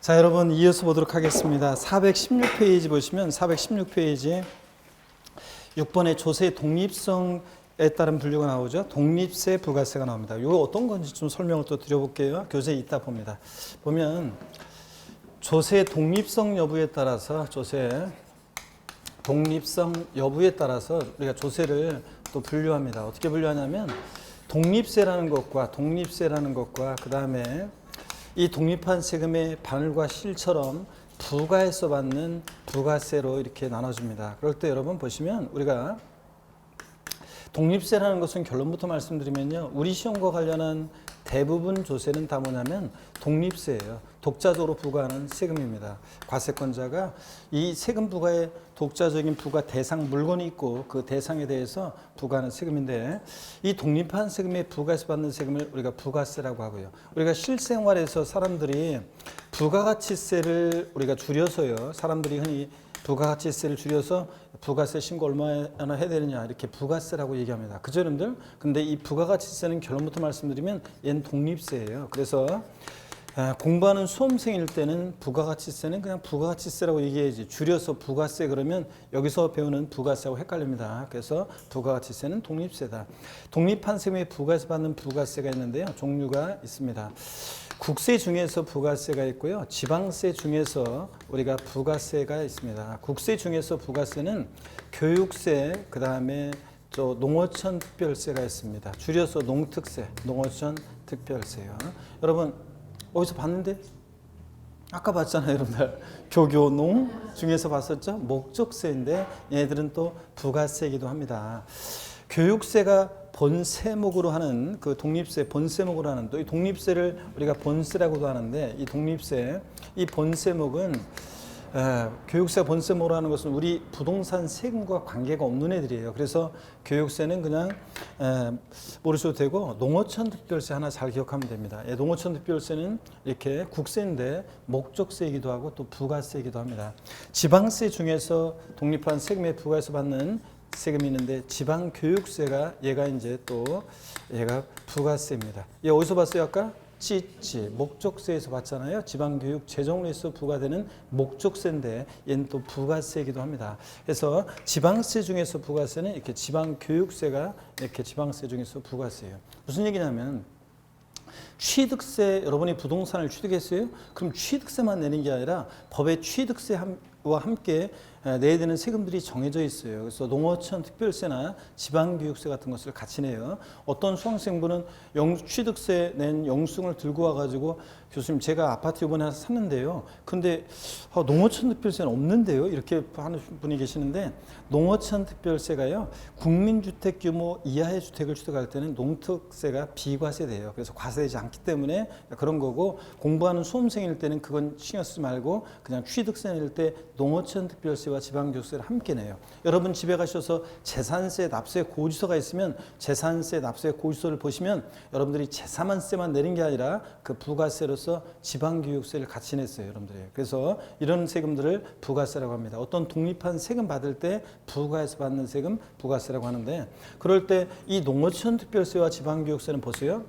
자, 여러분 이어서 보도록 하겠습니다. 416페이지 보시면 416페이지 6번에 조세 독립성에 따른 분류가 나오죠. 독립세, 부가세가 나옵니다. 이거 어떤 건지 좀 설명을 또 드려볼게요. 교재에 있다 봅니다. 보면 조세 독립성 여부에 따라서 우리가 조세를 또 분류합니다. 어떻게 분류하냐면 독립세라는 것과 그 다음에 이 독립한 세금의 반을과 실처럼 부가해서 받는 부가세로 이렇게 나눠줍니다. 그럴 때 여러분 보시면 우리가 독립세라는 것은 결론부터 말씀드리면요. 우리 시험과 관련한 대부분 조세는 다 뭐냐면 독립세예요. 독자적으로 부과하는 세금입니다. 과세권자가 이 세금 부과에 독자적인 부과 대상 물건이 있고 그 대상에 대해서 부과하는 세금인데 이 독립한 세금에 부과해서 받는 세금을 우리가 부가세라고 하고요. 우리가 실생활에서 사람들이 부가가치세를 우리가 줄여서요. 사람들이 흔히 부가가치세를 줄여서 부가세 신고 얼마나 해야 되느냐 이렇게 부가세라고 얘기합니다. 그죠 여러분들? 근데 이 부가가치세는 결론부터 말씀드리면 얘는 독립세예요. 그래서 공부하는 수험생일 때는 부가가치세는 그냥 부가가치세라고 얘기해야지 줄여서 부가세 그러면 여기서 배우는 부가세하고 헷갈립니다. 그래서 부가가치세는 독립세다. 독립한 세금에 부과해서 받는 부가세가 있는데요. 종류가 있습니다. 국세 중에서 부가세가 있고요. 지방세 중에서 우리가 부가세가 있습니다. 국세 중에서 부가세는 교육세, 그 다음에 농어촌 특별세가 있습니다. 줄여서 농특세, 농어촌 특별세요. 여러분 어디서 봤는데? 아까 봤잖아요, 여러분들. 교교농 중에서 봤었죠? 목적세인데 얘네들은 또 부가세이기도 합니다. 교육세가 본세목으로 하는 그 독립세 본세목으로 하는 또 이 독립세를 우리가 본세라고도 하는데 이 독립세 이 본세목은 교육세 본세목으로 하는 것은 우리 부동산 세금과 관계가 없는 애들이에요. 그래서 교육세는 그냥 모르셔도 되고 농어촌 특별세 하나 잘 기억하면 됩니다. 농어촌 특별세는 이렇게 국세인데 목적세이기도 하고 또 부가세이기도 합니다. 지방세 중에서 독립한 세금에 부과해서 받는 세금이 있는데 지방교육세가 얘가 부가세입니다. 얘 어디서 봤어요 아까? 목적세에서 봤잖아요. 지방교육 재정으로서 부과되는 목적세인데 얘는 또 부가세이기도 합니다. 그래서 지방세 중에서 부가세는 이렇게 지방교육세가 이렇게 지방세 중에서 부가세예요. 무슨 얘기냐면 취득세 여러분이 부동산을 취득했어요? 그럼 취득세만 내는 게 아니라 법의 취득세와 함께 내야 되는 세금들이 정해져 있어요. 그래서 농어촌 특별세나 지방교육세 같은 것을 같이 내요. 어떤 수강생분은 취득세 낸 영수증을 들고 와가지고 교수님 제가 아파트 이번에 하나 샀는데요. 근데 농어촌 특별세는 없는데요. 이렇게 하는 분이 계시는데 농어촌 특별세가요. 국민주택 규모 이하의 주택을 취득할 때는 농특세가 비과세돼요. 그래서 과세되지 않기 때문에 그런 거고 공부하는 수험생일 때는 그건 신경 쓰지 말고 그냥 취득세 낼 때 농어촌 특별세와 지방교육세를 함께 내요. 여러분 집에 가셔서 재산세 납세 고지서가 있으면 재산세 납세 고지서를 보시면 여러분들이 재산세만 내는 게 아니라 그 부가세로서 지방교육세를 같이 냈어요. 여러분들이. 그래서 이런 세금들을 부가세라고 합니다. 어떤 독립한 세금 받을 때 부가해서 받는 세금 부가세라고 하는데 그럴 때 이 농어촌 특별세와 지방교육세는 보세요.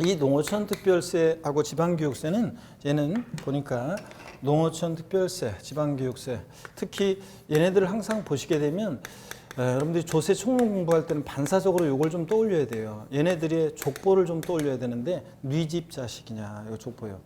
이 농어촌 특별세하고 지방교육세는 얘는 보니까 농어촌 특별세, 지방교육세 특히 얘네들을 항상 보시게 되면 여러분들이 조세 총론 공부할 때는 반사적으로 이걸 좀 떠올려야 돼요. 얘네들의 족보를 좀 떠올려야 되는데 네 집 자식이냐 이거 족보요.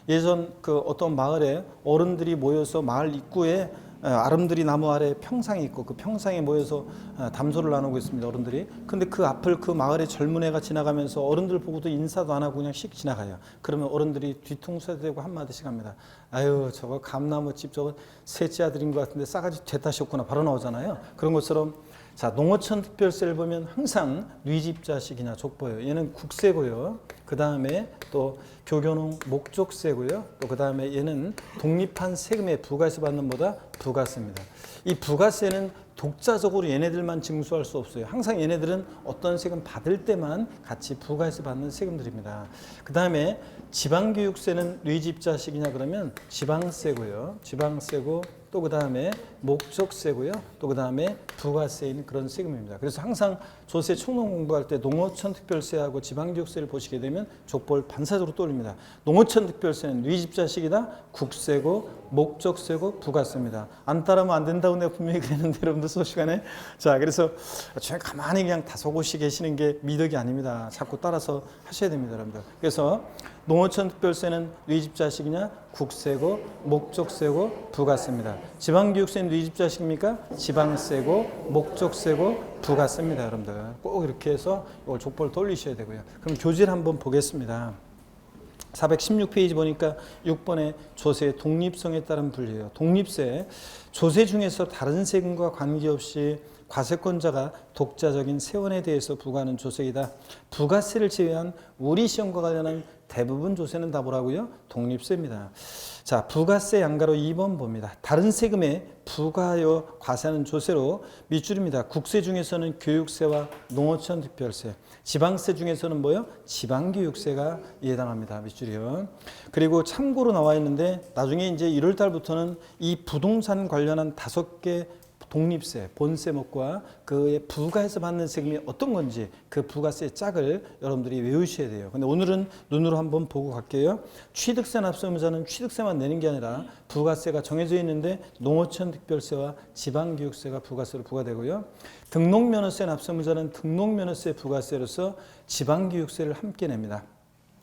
예전 그 어떤 마을에 어른들이 모여서 마을 입구에 아름드리 나무 아래 평상이 있고 그 평상에 모여서 담소를 나누고 있습니다. 어른들이. 근데 그 앞을 그 마을의 젊은 애가 지나가면서 어른들 보고도 인사도 안 하고 그냥 씩 지나가요. 그러면 어른들이 뒤통수에 대고 한마디씩 합니다. 아유 저거 감나무집 저거 셋째 아들인 것 같은데 싸가지 되다셨구나 바로 나오잖아요. 그런 것처럼 자 농어촌 특별세를 보면 항상 뉘집 자식이냐 족보예요. 얘는 국세고요. 그 다음에 또 교교농 목적세고요. 또 그 다음에 얘는 독립한 세금에 부가해서 받는 보다 부가세입니다. 이 부가세는 독자적으로 얘네들만 징수할 수 없어요. 항상 얘네들은 어떤 세금 받을 때만 같이 부가해서 받는 세금들입니다. 그 다음에 지방교육세는 뉘집 자식이냐 그러면 지방세고요. 지방세고 또 그 다음에 목적세고요. 또 그 다음에 부가세인 그런 세금입니다. 그래서 항상 조세 총론 공부할 때 농어촌 특별세하고 지방교육세를 보시게 되면 족보를 반사적으로 떠올립니다. 농어촌 특별세는 네 집 자식이다. 국세고 목적세고 부가세입니다. 안 따르면 안 된다고 내가 분명히 그랬는데 여러분들 수업 시간에 자 그래서 가만히 그냥 다소곳이 계시는 게 미덕이 아닙니다. 자꾸 따라서 하셔야 됩니다, 여러분들. 그래서 농어촌 특별세는 네 집 자식이냐? 국세고 목적세고 부가세입니다. 지방교육세는 네 집 자식입니까? 지방세고 목적세고 부가세입니다, 여러분들. 꼭 이렇게 해서 이걸 족보를 돌리셔야 되고요. 그럼 교재를 한번 보겠습니다. 416페이지 보니까 6번에 조세의 독립성에 따른 분류예요. 독립세, 조세 중에서 다른 세금과 관계없이 과세권자가 독자적인 세원에 대해서 부과하는 조세이다. 부가세를 제외한 우리 시험과 관련한 대부분 조세는 다 뭐라고요? 독립세입니다. 자, 부가세 양가로 2번 봅니다. 다른 세금에 부과하여 과세하는 조세로 밑줄입니다. 국세 중에서는 교육세와 농어촌 특별세, 지방세 중에서는 뭐요? 지방교육세가 해당합니다. 밑줄이요. 그리고 참고로 나와 있는데 나중에 이제 1월 달부터는 이 부동산 관련한 5개 독립세, 본세목과 그에 부과해서 받는 세금이 어떤 건지 그 부가세 짝을 여러분들이 외우셔야 돼요. 근데 오늘은 눈으로 한번 보고 갈게요. 취득세 납세의무자는 취득세만 내는 게 아니라 부가세가 정해져 있는데 농어촌 특별세와 지방교육세가 부가세로 부과되고요. 등록면허세 납세의무자는 등록면허세 부가세로서 지방교육세를 함께 냅니다.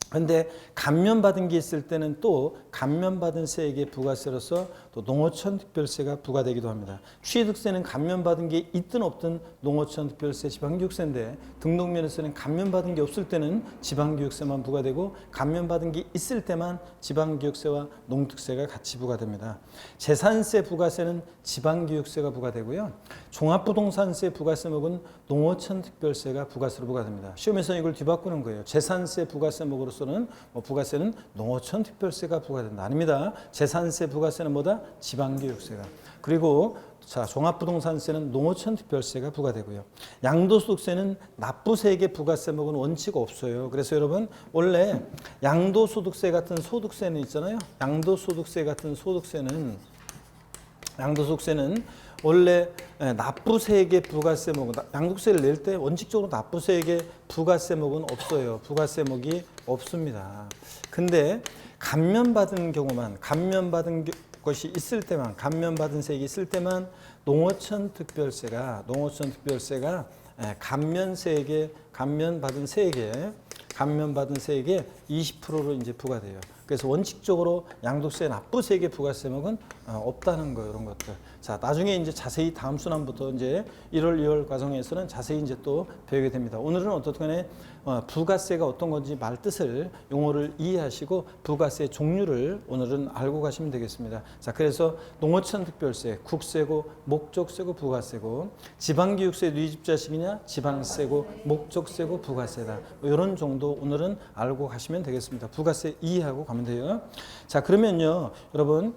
그런데 감면받은 게 있을 때는 또 감면받은 세액의 부가세로서 또 농어촌 특별세가 부과되기도 합니다. 취득세는 감면받은 게 있든 없든 농어촌 특별세, 지방교육세인데 등록면허세는 감면받은 게 없을 때는 지방교육세만 부과되고 감면받은 게 있을 때만 지방교육세와 농특세가 같이 부과됩니다. 재산세 부가세는 지방교육세가 부과되고요. 종합부동산세 부가세목은 농어촌 특별세가 부가세로 부과됩니다. 시험에서 이걸 뒤바꾸는 거예요. 재산세 부가세목으로서는 부가세는 농어촌 특별세가 부과된다. 아닙니다. 재산세 부가세는 뭐다? 지방교육세가. 그리고 자, 종합부동산세는 농어촌 특별세가 부과되고요. 양도소득세는 납부세액의 부가세목은 원칙 없어요. 그래서 여러분 원래 양도소득세 같은 소득세는 있잖아요. 양도소득세 같은 양도소득세는 원래 납부세액의 부가세목은 양도세를 낼 때 원칙적으로 납부세액의 부가세목은 없어요. 부가세목이 없습니다. 근데 감면받은 경우만 감면받은 것이 있을 때만 감면받은 세액이 있을 때만 농어촌 특별세가 감면받은 세액의 20%로 이제 부과돼요. 그래서 원칙적으로 양도세 납부세액의 부가세목은 없다는 거예요. 이런 것들. 자, 나중에 이제 자세히 다음 순환부터 이제 1월, 2월 과정에서는 자세히 이제 또 배우게 됩니다. 오늘은 어떻게 부가세가 어떤 건지 말 뜻을 용어를 이해하시고 부가세 종류를 오늘은 알고 가시면 되겠습니다. 자, 그래서 농어촌 특별세, 국세고 목적세고 부가세고 지방교육세 네 집 자식이냐 지방세고 목적세고 부가세다. 이런 정도 오늘은 알고 가시면 되겠습니다. 부가세 이해하고 가면 돼요. 자, 그러면요, 여러분.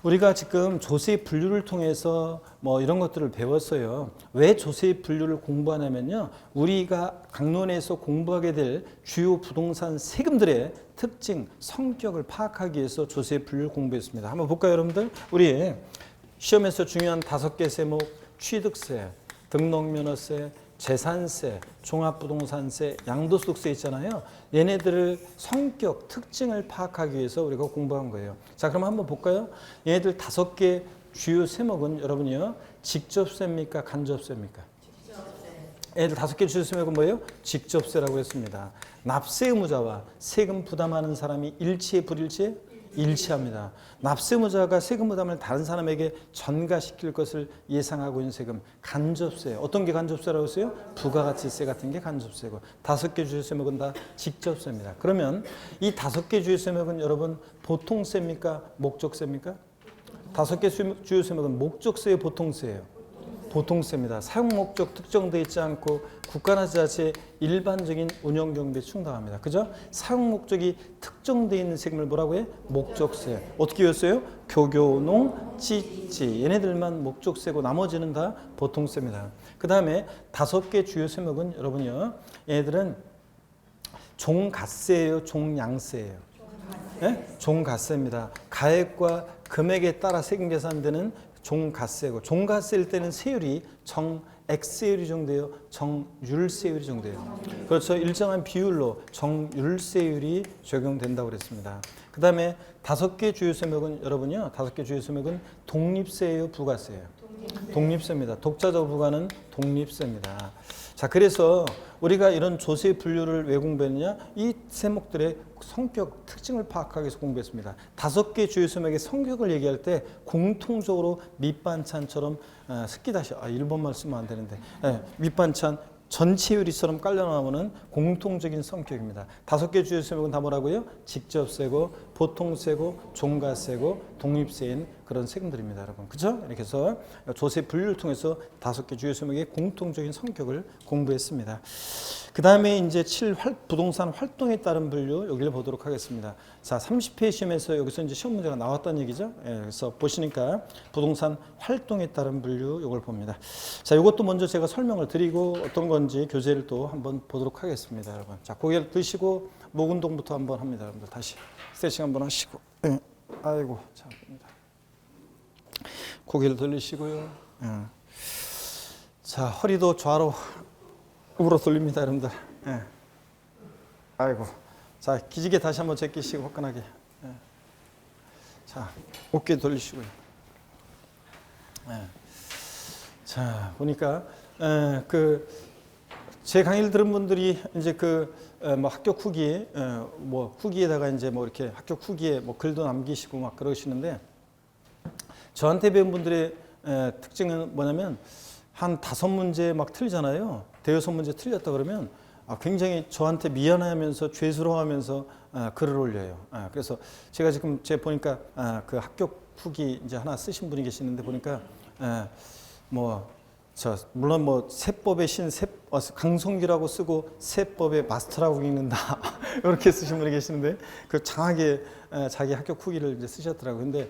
우리가 지금 조세 분류를 통해서 뭐 이런 것들을 배웠어요. 왜 조세 분류를 공부하냐면요. 우리가 강론에서 공부하게 될 주요 부동산 세금들의 특징, 성격을 파악하기 위해서 조세 분류를 공부했습니다. 한번 볼까요, 여러분들? 우리 시험에서 중요한 5개 세목, 취득세, 등록면허세, 재산세, 종합부동산세, 양도소득세 있잖아요. 얘네들을 성격, 특징을 파악하기 위해서 우리가 공부한 거예요. 자, 그럼 한번 볼까요? 얘네들 5개 주요 세목은 여러분이요. 직접세입니까? 간접세입니까? 얘네들 5개 주요 세목은 뭐예요? 직접세라고 했습니다. 납세 의무자와 세금 부담하는 사람이 일치해 불일치해? 일치합니다. 납세 의무자가 세금 부담을 다른 사람에게 전가시킬 것을 예상하고 있는 세금, 간접세. 어떤 게 간접세라고 했어요? 부가가치세 같은 게 간접세고 5개 주요 세목은 다 직접세입니다. 그러면 이 5개 주요 세목은 여러분 보통세입니까? 목적세입니까? 5개 주요 세목은 목적세의 보통세예요. 보통세입니다. 사용 목적 특정되어 있지 않고 국가나 지자체의 일반적인 운영 경비에 충당합니다. 그죠? 사용 목적이 특정되어 있는 세금을 뭐라고 해? 목적세. 어떻게 외웠어요? 교교, 농, 찌. 얘네들만 목적세고 나머지는 다 보통세입니다. 그 다음에 5개 주요 세목은 여러분요. 얘네들은 종가세예요, 종량세예요. 네? 종가세입니다. 가액과 금액에 따라 세금 계산되는 종가세고 종가세일 때는 세율이 정액세율이 정도예요? 정율세율이 정도예요? 그렇죠. 일정한 비율로 정율세율이 적용된다고 그랬습니다. 그 다음에 5개 주요 세목은 여러분요. 5개 주요 세목은 독립세예요? 부가세예요? 독립세입니다. 독자적 부가는 독립세입니다. 자, 그래서 우리가 이런 조세 분류를 왜 공부했느냐? 이 세목들의 성격, 특징을 파악하기 위해서 공부했습니다. 5개 주요 세목의 성격을 얘기할 때 공통적으로 밑반찬처럼 스키다시, 일본말 쓰면 안 되는데, 밑반찬 전체 요리처럼 깔려 나오는 공통적인 성격입니다. 5개 주요 세목은 다 뭐라고요? 직접세고, 보통세고, 종가세고, 독립세인 그런 세금들입니다, 여러분. 그죠? 이렇게 해서 조세 분류를 통해서 5개 주요 세목의 공통적인 성격을 공부했습니다. 그 다음에 이제 7 부동산 활동에 따른 분류 여기를 보도록 하겠습니다. 자, 30회 시험에서 여기서 이제 시험 문제가 나왔다는 얘기죠. 그래서 보시니까 부동산 활동에 따른 분류 이걸 봅니다. 자, 이것도 먼저 제가 설명을 드리고 어떤 건지 교재를 또 한번 보도록 하겠습니다, 여러분. 자, 고개를 드시고 목 운동부터 한번 합니다, 여러분들. 다시 스트레칭 한번 하시고. 아이고, 참입니다. 고개를 돌리시고요. 자, 허리도 좌로 우로 돌립니다, 여러분들. 아이고. 자, 기지개 다시 한번 제끼시고 화끈하게. 자, 어깨 돌리시고요. 자, 보니까 제 강의를 들은 분들이 이제 뭐 합격 후기에 뭐 후기에다가 이제 뭐 이렇게 합격 후기에 뭐 글도 남기시고 막 그러시는데, 저한테 배운 분들의 특징은 뭐냐면 한 5문제 막 틀리잖아요. 대여섯 문제 틀렸다 그러면 굉장히 저한테 미안해하면서 죄스러워하면서 글을 올려요. 그래서 제가 지금 보니까 그 합격 후기 이제 하나 쓰신 분이 계시는데 보니까 물론 뭐 세법의 신 강성규라고 쓰고 세법의 마스터라고 읽는다 이렇게 쓰신 분이 계시는데 그 장하게 자기 합격 후기를 이제 쓰셨더라고요. 근데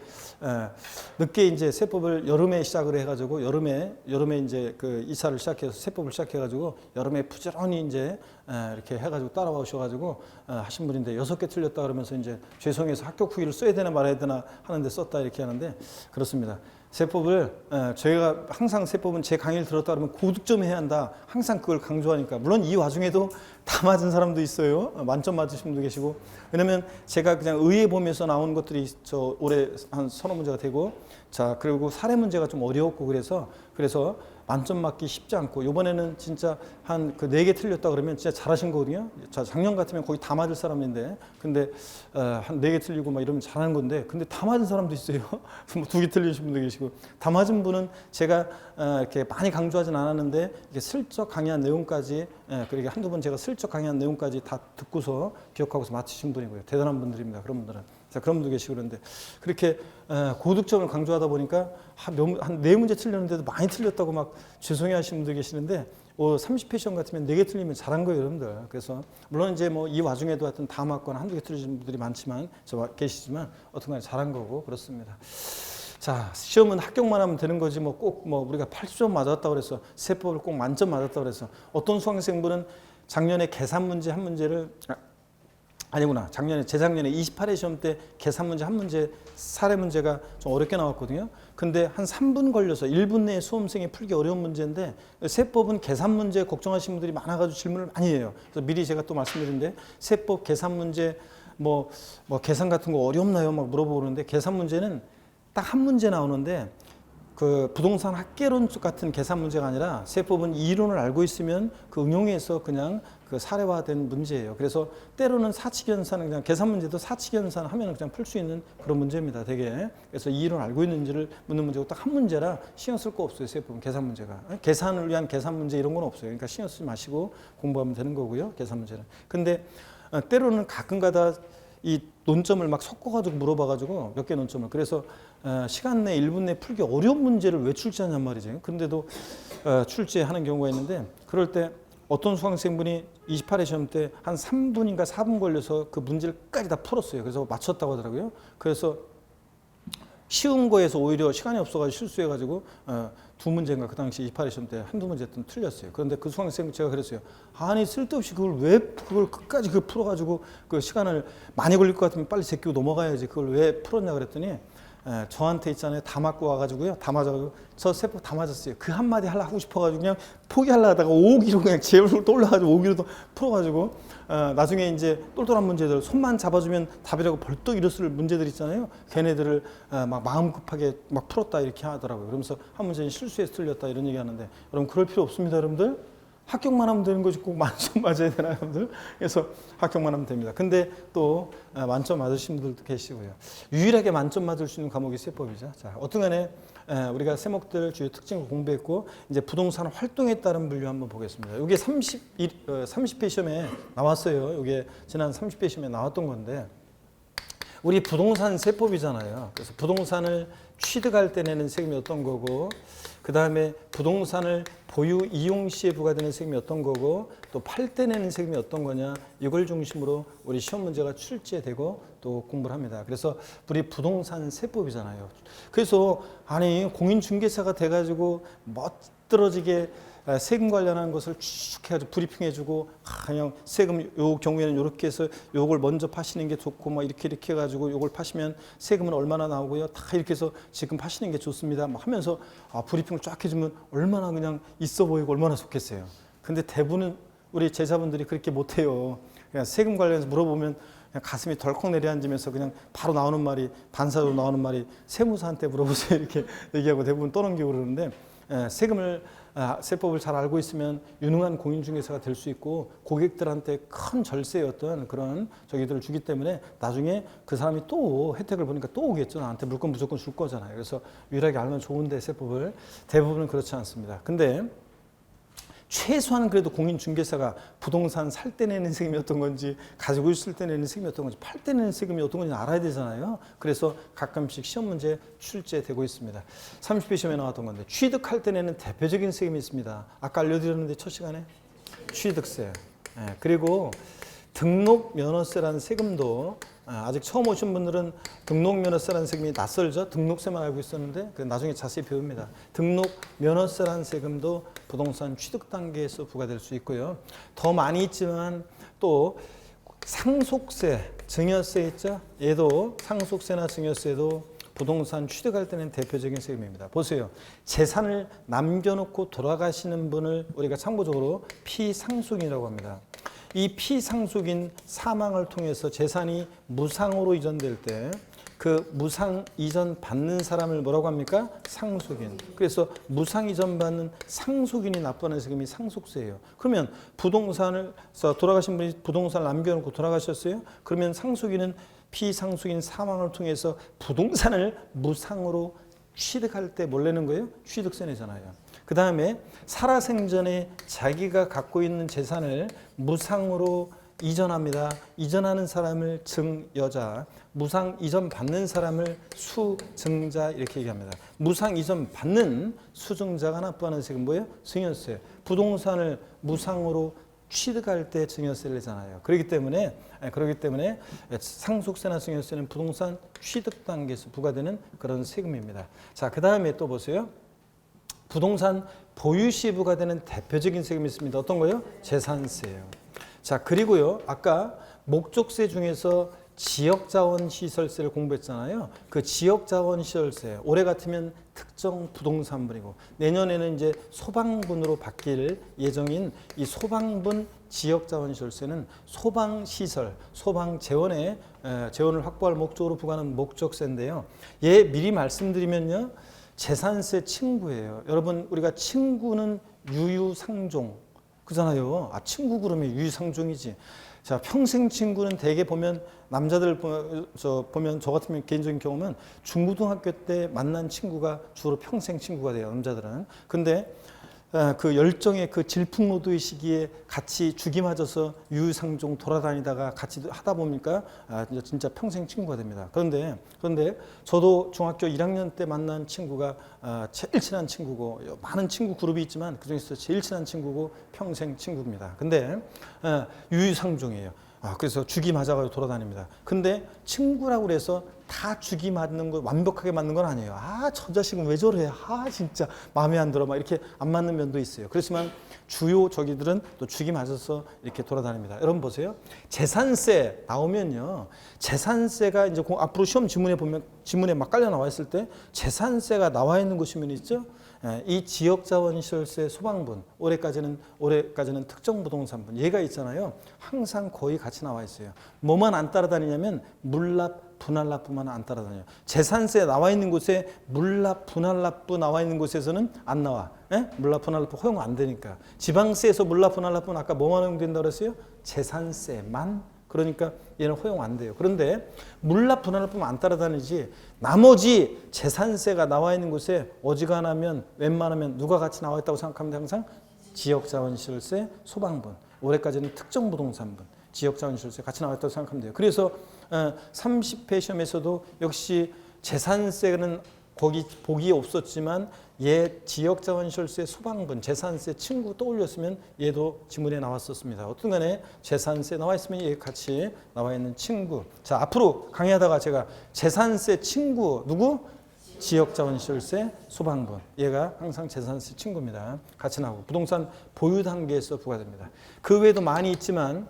늦게 이제 세법을 여름에 시작을 해가지고 여름에 이제 그 2차를 시작해서 세법을 시작해가지고 여름에 부지런히 이제 이렇게 해가지고 따라와 오셔가지고 하신 분인데 6개 틀렸다 그러면서 이제 죄송해서 합격 후기를 써야 되나 말아야 되나 하는데 썼다 이렇게 하는데 그렇습니다. 세법을 저희가 항상 세법은 제 강의를 들었다 그러면 고득점 해야 한다. 항상 그걸 강조하니까 물론 이 와중에도 다 맞은 사람도 있어요. 만점 맞으신 분도 계시고. 왜냐면 제가 그냥 의회 보면서 나온 것들이 저 올해 한 서너 문제가 되고 자 그리고 사례 문제가 좀 어려웠고 그래서 만점 맞기 쉽지 않고 이번에는 진짜 한 그 4개 틀렸다 그러면 진짜 잘하신 거거든요. 자, 작년 같으면 거의 다 맞을 사람인데 근데 한 4개 틀리고 막 이러면 잘하는 건데 근데 다 맞은 사람도 있어요. 뭐 2개 틀리신 분도 계시고 다 맞은 분은 제가 이렇게 많이 강조하진 않았는데 이렇게 슬쩍 강의한 내용까지 그렇게 한두 번 제가 슬쩍 강의한 내용까지 다 듣고서 기억하고서 맞히신 분이고요. 대단한 분들입니다. 그런 분들은. 자, 그런 분도 계시고 그런데 그렇게 고득점을 강조하다 보니까 한 4문제 틀렸는데도 많이 틀렸다고 막 죄송해 하시는 분들 계시는데 30회 시험 같으면 4개 틀리면 잘한 거예요, 여러분들. 그래서 물론 이제 뭐 이 와중에도 하여튼 다 맞거나 한두 개 틀리신 분들이 많지만 계시지만 어떤 간에 잘한 거고 그렇습니다. 자, 시험은 합격만 하면 되는 거지 뭐 꼭 뭐 우리가 80점 맞았다고 그래서 세법을 꼭 만점 맞았다고 그래서 어떤 수강생분은 작년에 계산 문제 한 문제를 아니구나. 재작년에 28회 시험 때 계산 문제 한 문제, 사례 문제가 좀 어렵게 나왔거든요. 근데 한 3분 걸려서 1분 내에 수험생이 풀기 어려운 문제인데 세법은 계산 문제 걱정하시는 분들이 많아가지고 질문을 많이 해요. 그래서 미리 제가 또 말씀드리는데 세법 계산 문제 뭐 계산 같은 거 어렵나요? 막 물어보는데 계산 문제는 딱 한 문제 나오는데 그 부동산 학계론 같은 계산 문제가 아니라 세법은 이론을 알고 있으면 그 응용해서 그냥 그 사례화된 문제예요. 그래서 때로는 사칙연산은 그냥 계산 문제도 사칙연산 하면 그냥 풀 수 있는 그런 문제입니다. 되게. 그래서 이 이론 알고 있는지를 묻는 문제고 딱 한 문제라 신경 쓸 거 없어요. 세법은 계산 문제가. 계산을 위한 계산 문제 이런 건 없어요. 그러니까 신경 쓰지 마시고 공부하면 되는 거고요. 계산 문제는. 근데 때로는 가끔가다 이 논점을 막 섞어가지고 물어봐가지고 몇 개 논점을 그래서 시간 내 1분 내 풀기 어려운 문제를 왜 출제하냔 말이죠. 그런데도 출제하는 경우가 있는데 그럴 때 어떤 수강생분이 28회 시험 때 한 3분인가 4분 걸려서 그 문제를 끝까지 다 풀었어요. 그래서 맞췄다고 하더라고요. 그래서 쉬운 거에서 오히려 시간이 없어가지고 실수해가지고 2문제인가 그 당시 28회 시험 때 한두 문제 틀렸어요. 그런데 그 수강생 제가 그랬어요. 아니 쓸데없이 그걸 끝까지 풀어가지고 그 시간을 많이 걸릴 것 같으면 빨리 제끼고 넘어가야지 그걸 왜 풀었냐 그랬더니 저한테 있잖아요. 다 맞고 와가지고요. 다 맞아가지고 저 세법 다 맞았어요. 그 한마디 하고 싶어가지고 그냥 포기하려 하다가 5기로 그냥 제 얼굴 떠올라가지고 5기로 풀어가지고 나중에 이제 똘똘한 문제들 손만 잡아주면 답이라고 벌떡 일어설 문제들 있잖아요. 걔네들을 막 마음 급하게 막 풀었다 이렇게 하더라고요. 그러면서 한 문제는 실수해서 틀렸다 이런 얘기 하는데 여러분 그럴 필요 없습니다. 여러분들. 합격만 하면 되는 거지 꼭 만점 맞아야 되나요, 여러분들? 그래서 합격만 하면 됩니다. 근데 또 만점 맞으신 분들도 계시고요. 유일하게 만점 맞을 수 있는 과목이 세법이죠. 자, 어떤 간에 우리가 세목들 주요 특징을 공부했고 이제 부동산 활동에 따른 분류 한번 보겠습니다. 이게 30회 시험에 나왔어요. 이게 지난 30회 시험에 나왔던 건데 우리 부동산 세법이잖아요. 그래서 부동산을 취득할 때 내는 세금이 어떤 거고 그 다음에 부동산을 보유 이용 시에 부과되는 세금이 어떤 거고 또 팔 때 내는 세금이 어떤 거냐 이걸 중심으로 우리 시험 문제가 출제되고 또 공부를 합니다. 그래서 우리 부동산 세법이잖아요. 그래서 아니 공인중개사가 돼가지고 멋들어지게 세금 관련한 것을 쭉 해가지고 브리핑해주고 그냥 세금 요 경우에는 이렇게 해서 요걸 먼저 파시는 게 좋고 뭐 이렇게 해가지고 요걸 파시면 세금은 얼마나 나오고요. 다 이렇게 해서 지금 파시는 게 좋습니다. 뭐 하면서 브리핑을 쫙 해주면 얼마나 그냥 있어 보이고 얼마나 좋겠어요. 근데 대부분 우리 제자분들이 그렇게 못해요. 그냥 세금 관련해서 물어보면 그냥 가슴이 덜컥 내려앉으면서 그냥 바로 나오는 말이 반사로 나오는 말이 세무사한테 물어보세요 이렇게 얘기하고 대부분 떠넘기고 그러는데 세법을 잘 알고 있으면 유능한 공인중개사가 될 수 있고 고객들한테 큰 절세의 어떤 그런 저기들을 주기 때문에 나중에 그 사람이 또 혜택을 보니까 또 오겠죠. 나한테 물건 무조건 줄 거잖아요. 그래서 유일하게 알면 좋은데 세법을 대부분은 그렇지 않습니다. 근데 최소한 그래도 공인중개사가 부동산 살 때 내는 세금이 어떤 건지 가지고 있을 때 내는 세금이 어떤 건지 팔 때 내는 세금이 어떤 건지 알아야 되잖아요. 그래서 가끔씩 시험 문제 출제되고 있습니다. 30회 시험에 나왔던 건데 취득할 때 내는 대표적인 세금이 있습니다. 아까 알려드렸는데 첫 시간에 취득세 그리고 등록면허세라는 세금도 아직 처음 오신 분들은 등록면허세라는 세금이 낯설죠. 등록세만 알고 있었는데 나중에 자세히 배웁니다. 등록면허세라는 세금도 부동산 취득 단계에서 부과될 수 있고요. 더 많이 있지만 또 상속세, 증여세 있죠. 얘도 상속세나 증여세도 부동산 취득할 때는 대표적인 세금입니다. 보세요. 재산을 남겨놓고 돌아가시는 분을 우리가 참고적으로 피상속인이라고 합니다. 이 피상속인 사망을 통해서 재산이 무상으로 이전될 때 그 무상 이전 받는 사람을 뭐라고 합니까? 상속인. 그래서 무상 이전 받는 상속인이 납부하는 세금이 상속세예요. 그러면 부동산을 돌아가신 분이 부동산을 남겨놓고 돌아가셨어요? 그러면 상속인은 피상속인 사망을 통해서 부동산을 무상으로 취득할 때 뭘 내는 거예요? 취득세 내잖아요. 그 다음에 살아생전에 자기가 갖고 있는 재산을 무상으로 이전합니다. 이전하는 사람을 증여자, 무상 이전 받는 사람을 수증자 이렇게 얘기합니다. 무상 이전 받는 수증자가 납부하는 세금 뭐예요? 증여세. 부동산을 무상으로 취득할 때 증여세를 내잖아요. 그렇기 때문에 상속세나 증여세는 부동산 취득 단계에서 부과되는 그런 세금입니다. 자, 그 다음에 또 보세요. 부동산 보유 시 부과되는 대표적인 세금이 있습니다. 어떤 거요? 재산세예요. 자, 그리고요. 아까 목적세 중에서 지역자원시설세를 공부했잖아요. 그 지역자원시설세 올해 같으면 특정 부동산분이고 내년에는 이제 소방분으로 바뀔 예정인 이 소방분 지역자원시설세는 소방시설, 소방재원의 재원을 확보할 목적으로 부과하는 목적세인데요. 얘 미리 말씀드리면요. 재산세 친구예요. 여러분 우리가 친구는 유유상종 그잖아요. 친구 그러면 유유상종이지. 자, 평생 친구는 대개 보면 남자들 보면 저 같은 개인적인 경험은 중고등학교 때 만난 친구가 주로 평생 친구가 돼요. 남자들은. 근데 그 열정의 그 질풍노도의 시기에 같이 죽이 맞아서 유유상종 돌아다니다가 같이 하다 보니까 진짜 평생 친구가 됩니다. 그런데 저도 중학교 1학년 때 만난 친구가 제일 친한 친구고 많은 친구 그룹이 있지만 그중에서 제일 친한 친구고 평생 친구입니다. 근데 유유상종이에요. 그래서 죽이 맞아가지고 돌아다닙니다. 근데 친구라고 그래서 다 죽이 맞는 거 완벽하게 맞는 건 아니에요. 저 자식은 왜 저래? 진짜 마음에 안 들어. 막 이렇게 안 맞는 면도 있어요. 그렇지만 주요 저기들은 또 죽이 맞아서 이렇게 돌아다닙니다. 여러분 보세요. 재산세 나오면요. 재산세가 이제 앞으로 시험 지문에 보면 지문에 막 깔려 나와 있을 때 재산세가 나와 있는 곳이면 있죠. 이 지역자원시설세 소방분 올해까지는 특정 부동산분 얘가 있잖아요. 항상 거의 같이 나와 있어요. 뭐만 안 따라다니냐면 물납, 분할납부만 안 따라다녀요. 재산세 나와 있는 곳에 물납, 분할납부 나와 있는 곳에서는 안 나와. 물납, 분할납부 허용 안 되니까. 지방세에서 물납, 분할납부는 아까 뭐만 허용된다고 그랬어요? 재산세만. 그러니까 얘는 허용 안 돼요. 그런데 물납, 분할납부만 안 따라다니지 나머지 재산세가 나와 있는 곳에 어지간하면 웬만하면 누가 같이 나와 있다고 생각하면 항상 지역자원시설세, 소방분, 올해까지는 특정 부동산분, 지역자원시설세 같이 나와 있다고 생각하면 돼요. 그래서 30회 시험에서도 역시 재산세는 거기 복이 없었지만 얘 지역자원시설세, 소방분, 재산세 친구 떠올렸으면 얘도 지문에 나왔었습니다. 어떤 간에 재산세 나와 있으면 얘 같이 나와 있는 친구. 자, 앞으로 강의하다가 제가 재산세 친구 누구? 지역자원시설세, 소방분. 얘가 항상 재산세 친구입니다. 같이 나오고 부동산 보유 단계에서 부과됩니다. 그 외에도 많이 있지만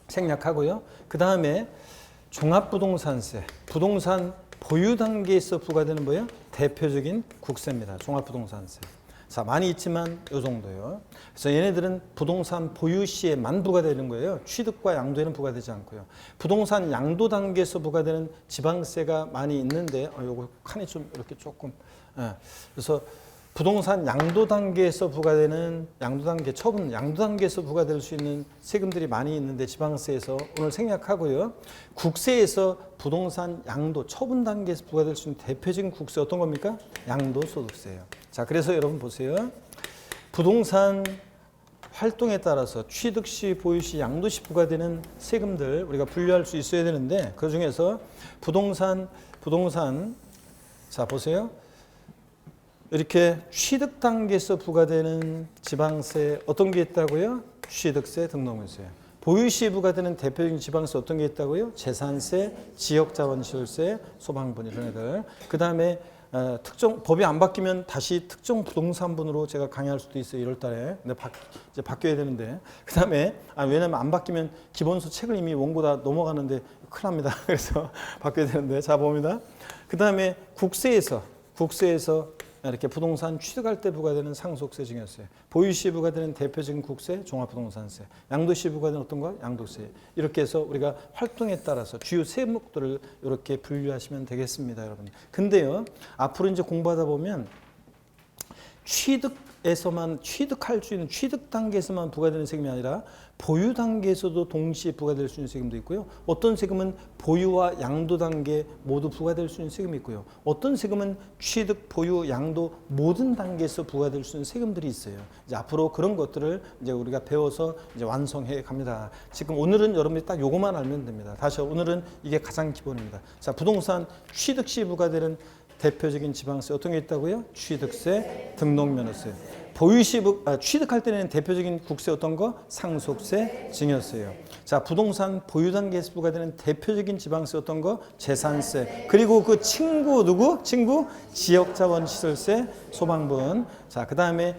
생략하고요. 그 다음에 종합부동산세, 부동산 보유 단계에서 부과되는 뭐예요? 대표적인 국세입니다. 종합부동산세. 자, 많이 있지만 이 정도요. 그래서 얘네들은 부동산 보유 시에만 부과되는 거예요. 취득과 양도에는 부과되지 않고요. 부동산 양도 단계에서 부과되는 지방세가 많이 있는데, 요거 칸이 좀 이렇게 조금. 그래서 부동산 양도 단계에서 부과되는 양도 단계 처분 양도 단계에서 부과될 수 있는 세금들이 많이 있는데 지방세에서 오늘 생략하고요. 국세에서 부동산 양도 처분 단계에서 부과될 수 있는 대표적인 국세 어떤 겁니까? 양도소득세예요. 자, 그래서 여러분 보세요. 부동산 활동에 따라서 취득 시, 보유 시, 양도 시 부과되는 세금들 우리가 분류할 수 있어야 되는데 그 중에서 부동산 자 보세요. 이렇게 취득 단계에서 부과되는 지방세 어떤 게 있다고요? 취득세, 등록물세. 보유 시 부과되는 대표적인 지방세 어떤 게 있다고요? 재산세, 지역자원시설세, 소방분 이런 애들. 그 다음에 특정 법이 안 바뀌면 다시 특정 부동산분으로 제가 강의할 수도 있어요. 1월 달에. 근데 이제 바뀌어야 되는데. 그 다음에 왜냐면 안 바뀌면 기본소 책을 이미 원고 다 넘어가는데 큰일 납니다. 그래서 바뀌어야 되는데. 자, 봅니다. 그 다음에 국세에서 이렇게 부동산 취득할 때 부과되는 상속세, 증여세, 보유 시 부과되는 대표적인 국세, 종합부동산세, 양도 시 부과되는 어떤 거? 양도세. 이렇게 해서 우리가 활동에 따라서 주요 세목들을 이렇게 분류하시면 되겠습니다, 여러분. 근데요, 앞으로 이제 공부하다 보면 취득에서만 취득할 수 있는 취득 단계에서만 부과되는 세금이 아니라 보유 단계에서도 동시에 부과될 수 있는 세금도 있고요. 어떤 세금은 보유와 양도 단계 모두 부과될 수 있는 세금이 있고요. 어떤 세금은 취득, 보유, 양도 모든 단계에서 부과될 수 있는 세금들이 있어요. 이제 앞으로 그런 것들을 이제 우리가 배워서 이제 완성해 갑니다. 지금 오늘은 여러분들이 딱 요거만 알면 됩니다. 다시 오늘은 이게 가장 기본입니다. 자, 부동산 취득 시 부과되는 대표적인 지방세 어떤 게 있다고요? 취득세, 등록면허세. 보유 시 취득할 때는 대표적인 국세 어떤 거? 상속세, 증여세예요. 자, 부동산 보유 단계에서 부과되는 대표적인 지방세 어떤 거? 재산세. 그리고 그 친구 누구? 친구 지역자원시설세, 소방분. 자, 그다음에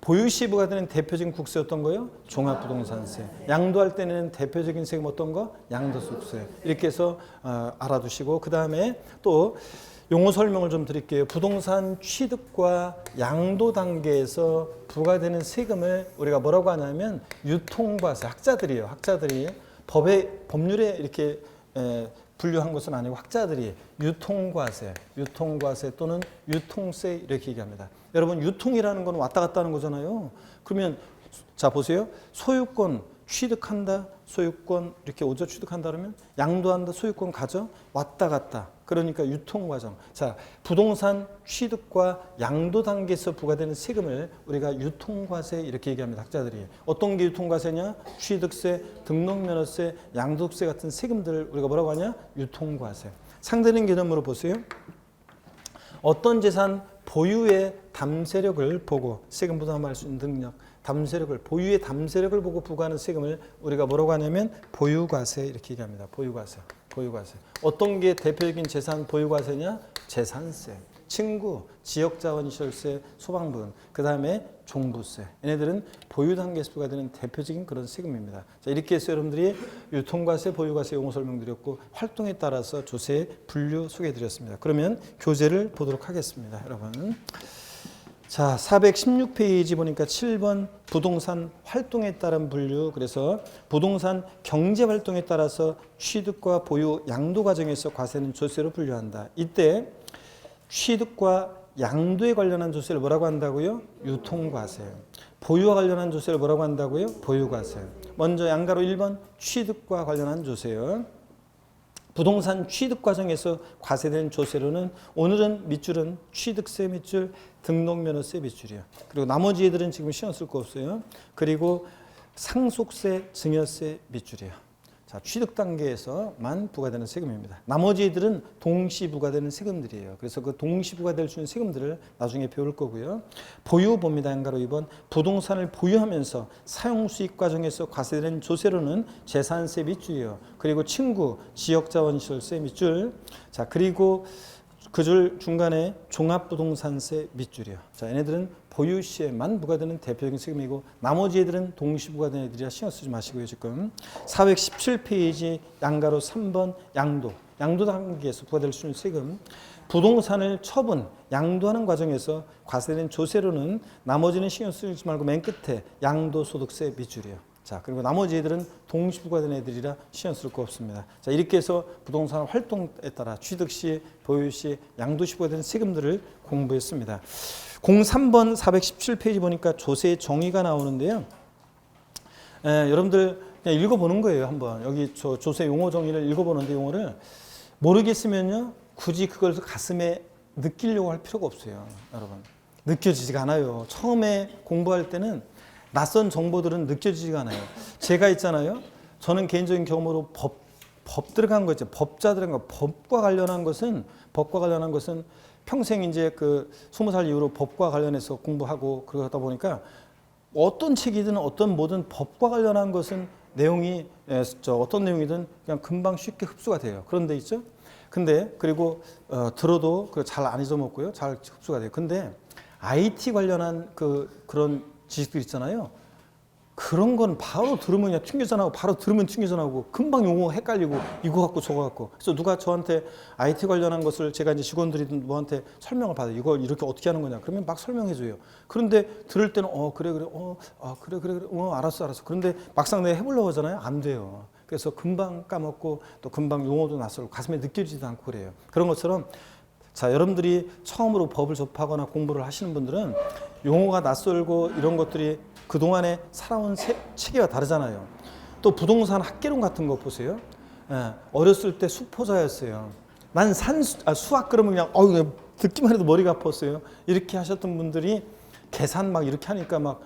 보유 시 부과되는 대표적인 국세 어떤 거요? 종합부동산세. 양도할 때는 대표적인 세금 어떤 거? 양도소득세. 이렇게 해서 알아두시고 그다음에 또 용어 설명을 좀 드릴게요. 부동산 취득과 양도 단계에서 부과되는 세금을 우리가 뭐라고 하냐면 유통과세. 학자들이 법률에 이렇게 분류한 것은 아니고 학자들이 유통과세 또는 유통세 이렇게 얘기합니다. 여러분 유통이라는 건 왔다 갔다 하는 거잖아요. 그러면 자 보세요. 소유권 취득한다, 소유권 이렇게 오죠. 취득한다 그러면 양도한다, 소유권 가져, 왔다 갔다. 그러니까 유통 과정. 자, 부동산 취득과 양도 단계에서 부과되는 세금을 우리가 유통과세 이렇게 얘기합니다. 학자들이. 어떤 게 유통과세냐? 취득세, 등록면허세, 양도세 같은 세금들을 우리가 뭐라고 하냐? 유통과세. 상대적인 개념으로 보세요. 어떤 재산 보유의 담세력을 보고 세금 부담할 수 있는 능력. 담세력을, 보유의 담세력을 보고 부과하는 세금을 우리가 뭐라고 하냐면 보유과세 이렇게 얘기합니다. 보유과세. 어떤 게 대표적인 재산 보유과세냐? 재산세, 층구, 지역자원시설세, 소방분, 그 다음에 종부세. 얘네들은 보유 단계에서 부과되는 대표적인 그런 세금입니다. 자, 이렇게 해서 여러분들이 유통과세, 보유과세 용어 설명드렸고 활동에 따라서 조세 분류 소개해드렸습니다. 그러면 교재를 보도록 하겠습니다, 여러분. 자, 416페이지 보니까 7번 부동산 활동에 따른 분류. 그래서 부동산 경제 활동에 따라서 취득과 보유, 양도 과정에서 과세는 조세로 분류한다. 이때 취득과 양도에 관련한 조세를 뭐라고 한다고요? 유통과세. 보유와 관련한 조세를 뭐라고 한다고요? 보유과세. 먼저 양가로 1번 취득과 관련한 조세요. 부동산 취득 과정에서 과세된 조세로는 오늘은 밑줄은 취득세 밑줄, 등록면허세 밑줄이요. 그리고 나머지 애들은 지금 신경 쓸 거 없어요. 그리고 상속세, 증여세 밑줄이요. 자, 취득 단계에서만 부과되는 세금입니다. 나머지 애들은 동시 부과되는 세금들이에요. 그래서 그 동시 부과될 수 있는 세금들을 나중에 배울 거고요. 보유 봅니다. 양가로 2번. 부동산을 보유하면서 사용 수익 과정에서 과세되는 조세로는 재산세 밑줄이요. 그리고 층구, 지역자원시설세 밑줄. 자, 그리고 그 줄 중간에 종합부동산세 밑줄이요. 자, 얘네들은 보유 시에만 부과되는 대표적인 세금이고 나머지 애들은 동시 부과되는 애들이라 신경 쓰지 마시고요. 지금 417페이지 양가로 3번 양도 단계에서 부과될 수 있는 세금. 부동산을 처분, 양도하는 과정에서 과세된 조세로는 나머지는 신경 쓰지 말고 맨 끝에 양도소득세 밑줄이요. 자, 그리고 나머지 애들은 동시 부과된 애들이라 신경 쓸 거 없습니다. 자, 이렇게 해서 부동산 활동에 따라 취득 시, 보유 시, 양도 시 부과되는 세금들을 공부했습니다. 03번 417페이지 보니까 조세의 정의가 나오는데요. 여러분들 그냥 읽어보는 거예요. 한번 여기 조세 용어 정의를 읽어보는데 용어를 모르겠으면요 굳이 그걸 가슴에 느끼려고 할 필요가 없어요. 여러분 느껴지지가 않아요. 처음에 공부할 때는 낯선 정보들은 느껴지지가 않아요. 제가 있잖아요. 저는 개인적인 경험으로 법 들어간 거 있죠. 법자 들어간 거, 법과 관련한 것은 평생 이제 그 20살 이후로 법과 관련해서 공부하고 그러다 보니까 어떤 책이든 어떤 뭐든 법과 관련한 것은 내용이 어떤 내용이든 그냥 금방 쉽게 흡수가 돼요. 그런 데 있죠. 근데 그리고 들어도 잘 안 잊어먹고요. 잘 흡수가 돼요. 근데 IT 관련한 그런 지식들 있잖아요. 그런 건 바로 들으면 그냥 튕겨져 나오고 금방 용어 헷갈리고 이거 갖고 저거 갖고. 그래서 누가 저한테 IT 관련한 것을 제가 이제 직원들이든 뭐한테 설명을 받아요. 이걸 이렇게 어떻게 하는 거냐. 그러면 막 설명해 줘요. 그런데 들을 때는 그래. 알았어. 그런데 막상 내가 해보려고 하잖아요. 안 돼요. 그래서 금방 까먹고 또 금방 용어도 낯설고 가슴에 느껴지지도 않고 그래요. 그런 것처럼 자, 여러분들이 처음으로 법을 접하거나 공부를 하시는 분들은 용어가 낯설고 이런 것들이 그동안에 살아온 체계가 다르잖아요. 또 부동산 학개론 같은 거 보세요. 어렸을 때 수포자였어요. 난 수학 그러면 그냥 듣기만 해도 머리가 아팠어요. 이렇게 하셨던 분들이 계산 막 이렇게 하니까 막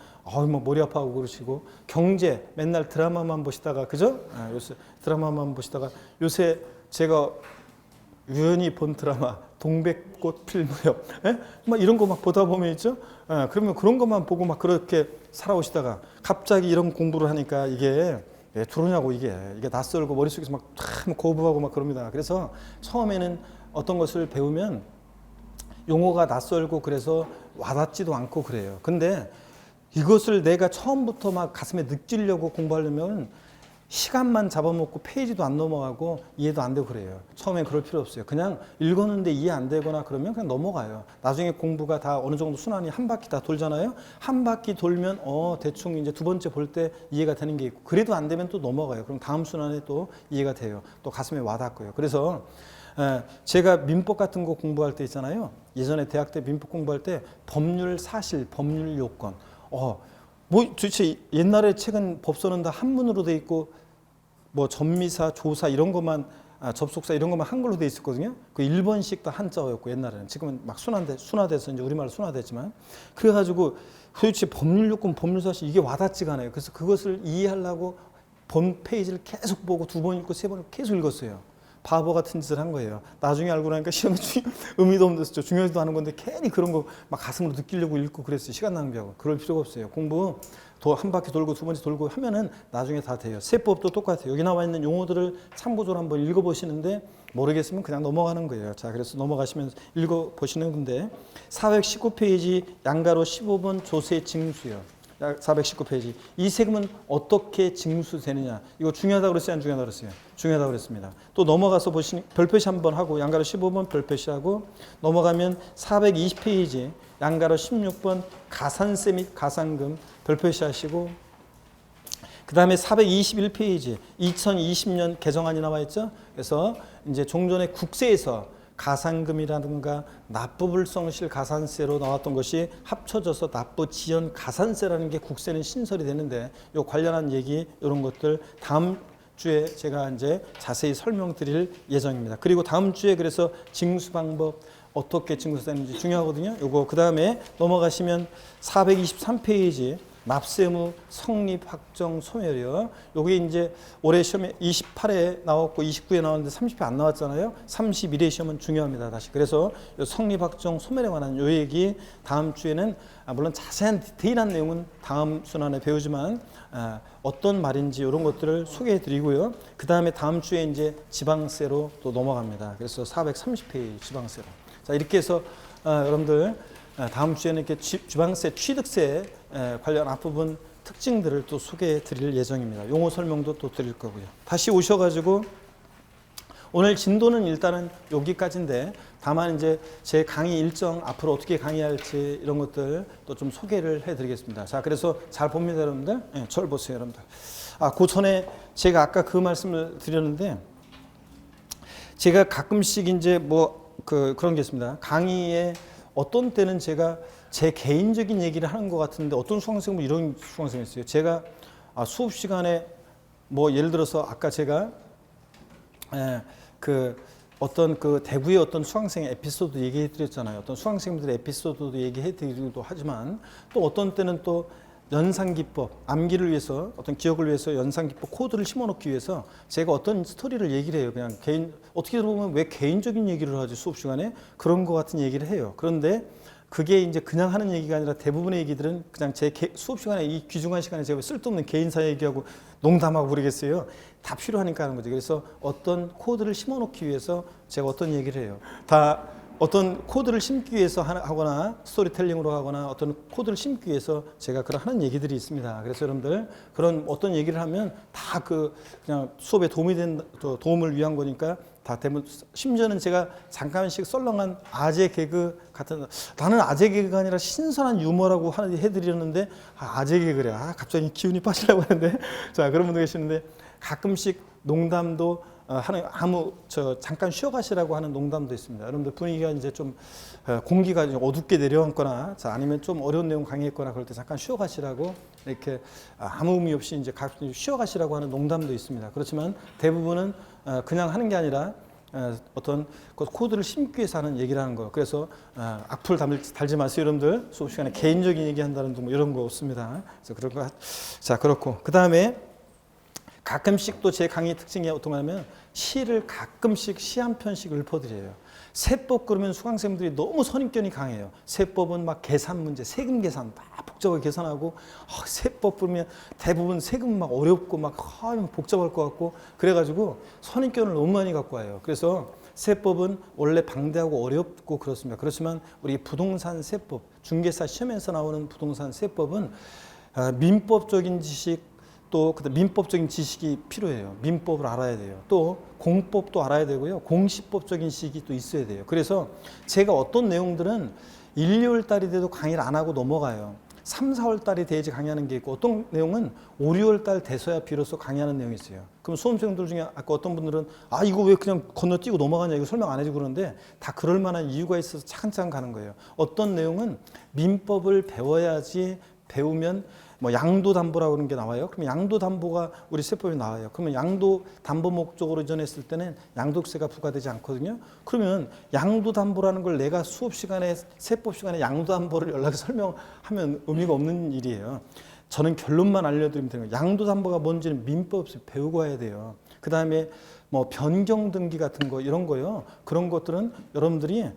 머리 아파하고 그러시고 경제 맨날 드라마만 보시다가 그죠? 요새 드라마만 보시다가 요새 제가 우연히 본 드라마 동백꽃 필 무렵 막 이런 거 막 보다 보면 있죠. 그러면 그런 것만 보고 막 그렇게 살아오시다가 갑자기 이런 공부를 하니까 이게 왜 들어오냐고 이게 낯설고 머릿속에서 막 거부하고 막 그럽니다. 그래서 처음에는 어떤 것을 배우면 용어가 낯설고 그래서 와닿지도 않고 그래요. 근데 이것을 내가 처음부터 막 가슴에 느끼려고 공부하려면 시간만 잡아먹고 페이지도 안 넘어가고 이해도 안 되고 그래요. 처음엔 그럴 필요 없어요. 그냥 읽었는데 이해 안 되거나 그러면 그냥 넘어가요. 나중에 공부가 다 어느 정도 순환이 한 바퀴 다 돌잖아요. 한 바퀴 돌면 대충 이제 두 번째 볼 때 이해가 되는 게 있고 그래도 안 되면 또 넘어가요. 그럼 다음 순환에 또 이해가 돼요. 또 가슴에 와닿고요. 그래서 제가 민법 같은 거 공부할 때 있잖아요. 예전에 대학 때 민법 공부할 때 법률 사실, 법률 요건 도대체 옛날에 책은 법서는 다 한문으로 돼 있고 뭐 전미사, 조사 이런 것만 접속사 이런 것만 한글로 돼 있었거든요. 그 일본식 다 한자어였고 옛날에는 지금은 막 순화돼서 이제 우리말로 순화됐지만 그래가지고 도대체 법률 요건, 법률 사실 이게 와닿지가 않아요. 그래서 그것을 이해하려고 본 페이지를 계속 보고 두 번 읽고 세 번 읽고 계속 읽었어요. 바보 같은 짓을 한 거예요. 나중에 알고 나니까 시험에 의미도 없었죠. 중요하지도 않은 건데 괜히 그런 거 막 가슴으로 느끼려고 읽고 그랬어요. 시간 낭비하고. 그럴 필요가 없어요. 공부 한 바퀴 돌고 두 번째 돌고 하면은 나중에 다 돼요. 세법도 똑같아요. 여기 나와 있는 용어들을 참고적으로 한번 읽어보시는데 모르겠으면 그냥 넘어가는 거예요. 자, 그래서 넘어가시면 읽어보시는 건데 419페이지 양가로 15번 조세 징수요. 419페이지. 이 세금은 어떻게 징수되느냐. 이거 중요하다고 그랬어요? 안 중요하다고 그랬어요? 중요하다고 그랬습니다. 또 넘어가서 보시니 별표시 한번 하고 양가로 15번 별표시 하고 넘어가면 420페이지 양가로 16번 가산세 및 가산금 별표시 하시고 그 다음에 421페이지 2020년 개정안이 나와 있죠. 그래서 이제 종전에 국세에서 가산금이라든가 납부불성실 가산세로 나왔던 것이 합쳐져서 납부지연 가산세라는 게 국세는 신설이 되는데 요 관련한 얘기 이런 것들 다음 주에 제가 이제 자세히 설명드릴 예정입니다. 그리고 다음 주에 그래서 징수 방법 어떻게 징수되는지 중요하거든요. 요거 그 다음에 넘어가시면 423페이지 납세의무 성립 확정 소멸이요. 요게 이제 올해 시험에 28회 나왔고 29회 나왔는데 30회 안 나왔잖아요. 31회 시험은 중요합니다. 다시. 그래서 요 성립 확정 소멸에 관한 요 얘기 다음 주에는 물론 자세한 디테일한 내용은 다음 순환에 배우지만 어떤 말인지 이런 것들을 소개해 드리고요. 그 다음에 다음 주에 이제 지방세로 또 넘어갑니다. 그래서 430페이지 지방세로. 자, 이렇게 해서 여러분들 다음 주에는 이렇게 지방세, 취득세 관련 앞부분 특징들을 또 소개해 드릴 예정입니다. 용어 설명도 또 드릴 거고요. 다시 오셔가지고 오늘 진도는 일단은 여기까지인데 다만 이제 제 강의 일정 앞으로 어떻게 강의할지 이런 것들 또 좀 소개를 해드리겠습니다. 자, 그래서 잘 봅니다, 여러분들. 네, 저를 보세요, 여러분들. 그 전에 제가 아까 그 말씀을 드렸는데 제가 가끔씩 이제 그런 게 있습니다. 강의에 어떤 때는 제가 제 개인적인 얘기를 하는 것 같은데 어떤 수강생은 이런 수강생이 있어요. 제가 수업 시간에 예를 들어서 아까 제가 어떤 대구의 어떤 수강생의 에피소드 얘기해 드렸잖아요. 어떤 수강생들의 에피소드도 얘기해 드리기도 하지만 또 어떤 때는 또 연상기법, 암기를 위해서 어떤 기억을 위해서 연상기법 코드를 심어놓기 위해서 제가 어떤 스토리를 얘기를 해요. 그냥 어떻게 보면 왜 개인적인 얘기를 하지 수업 시간에 그런 것 같은 얘기를 해요. 그런데 그게 이제 그냥 하는 얘기가 아니라 대부분의 얘기들은 그냥 제 수업 시간에 이 귀중한 시간에 제가 쓸데없는 개인사 얘기하고 농담하고 그러겠어요. 다 필요하니까 하는 거죠. 그래서 어떤 코드를 심어놓기 위해서 제가 어떤 얘기를 해요. 다 어떤 코드를 심기 위해서 하거나 스토리텔링으로 하거나 어떤 코드를 심기 위해서 제가 그런 하는 얘기들이 있습니다. 그래서 여러분들 그런 어떤 얘기를 하면 다 그냥 수업에 도움을 위한 거니까 다 대부분 심지어는 제가 잠깐씩 썰렁한 아재 개그 같은 나는 아재 개그가 아니라 신선한 유머라고 해드리는데 아재 개그래. 갑자기 기운이 빠지려고 하는데 자 그런 분도 계시는데 가끔씩 농담도 잠깐 쉬어가시라고 하는 농담도 있습니다. 여러분들 분위기가 이제 좀 공기가 좀 어둡게 내려앉거나 아니면 좀 어려운 내용 강의했거나 그럴 때 잠깐 쉬어가시라고 이렇게 아무 의미 없이 이제 가끔 쉬어가시라고 하는 농담도 있습니다. 그렇지만 대부분은 그냥 하는 게 아니라 어떤 코드를 심기 위해서 하는 얘기를 하는 거. 그래서 악플 달지 마세요, 여러분들. 수업 시간에 개인적인 얘기한다는 등 이런 거 없습니다. 그래서 그런 거. 자, 그렇고 그 다음에 가끔씩 또 제 강의 특징이 어떤 거냐면 시를 가끔씩 시 한 편씩 읊어드려요. 세법 그러면 수강생들이 너무 선입견이 강해요. 세법은 막 계산 문제, 세금 계산 막 복잡하게 계산하고 세법 그러면 대부분 세금 막 어렵고 막 복잡할 것 같고 그래가지고 선입견을 너무 많이 갖고 와요. 그래서 세법은 원래 방대하고 어렵고 그렇습니다. 그렇지만 우리 부동산 세법, 중개사 시험에서 나오는 부동산 세법은 민법적인 지식 또 민법적인 지식이 필요해요. 민법을 알아야 돼요. 또 공법도 알아야 되고요. 공시법적인 지식이 또 있어야 돼요. 그래서 제가 어떤 내용들은 1, 2월 달이 돼도 강의를 안 하고 넘어가요. 3, 4월 달이 돼야지 강의하는 게 있고 어떤 내용은 5, 6월 달 돼서야 비로소 강의하는 내용이 있어요. 그럼 수험생들 중에 아까 어떤 분들은 이거 왜 그냥 건너뛰고 넘어가냐 이거 설명 안 해주고 그러는데 다 그럴 만한 이유가 있어서 차근차근 가는 거예요. 어떤 내용은 민법을 배워야지 배우면 양도담보라고 하는 게 나와요. 그러면 양도담보가 우리 세법에 나와요. 그러면 양도담보 목적으로 이전했을 때는 양도세가 부과되지 않거든요. 그러면 양도담보라는 걸 내가 수업 시간에 세법 시간에 양도담보를 연락해서 설명하면 의미가 없는 일이에요. 저는 결론만 알려드리면 되는 거예요. 양도담보가 뭔지는 민법에서 배우고 와야 돼요. 그 다음에 뭐 변경 등기 같은 거 이런 거요. 그런 것들은 여러분들이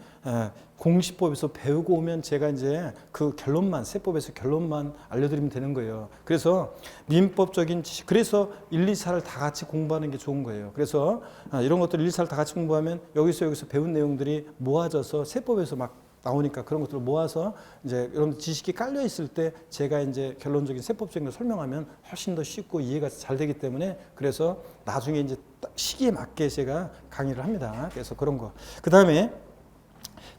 공시법에서 배우고 오면 제가 이제 그 결론만 세법에서 결론만 알려드리면 되는 거예요. 그래서 민법적인 지식, 그래서 1, 2, 4를 다 같이 공부하는 게 좋은 거예요. 그래서 이런 것들 1, 2, 4를 다 같이 공부하면 여기서 배운 내용들이 모아져서 세법에서 막 나오니까 그런 것들을 모아서 이제 여러분 지식이 깔려 있을 때 제가 이제 결론적인 세법적인 걸 설명하면 훨씬 더 쉽고 이해가 잘 되기 때문에 그래서 나중에 이제 시기에 맞게 제가 강의를 합니다. 그래서 그런 거. 그 다음에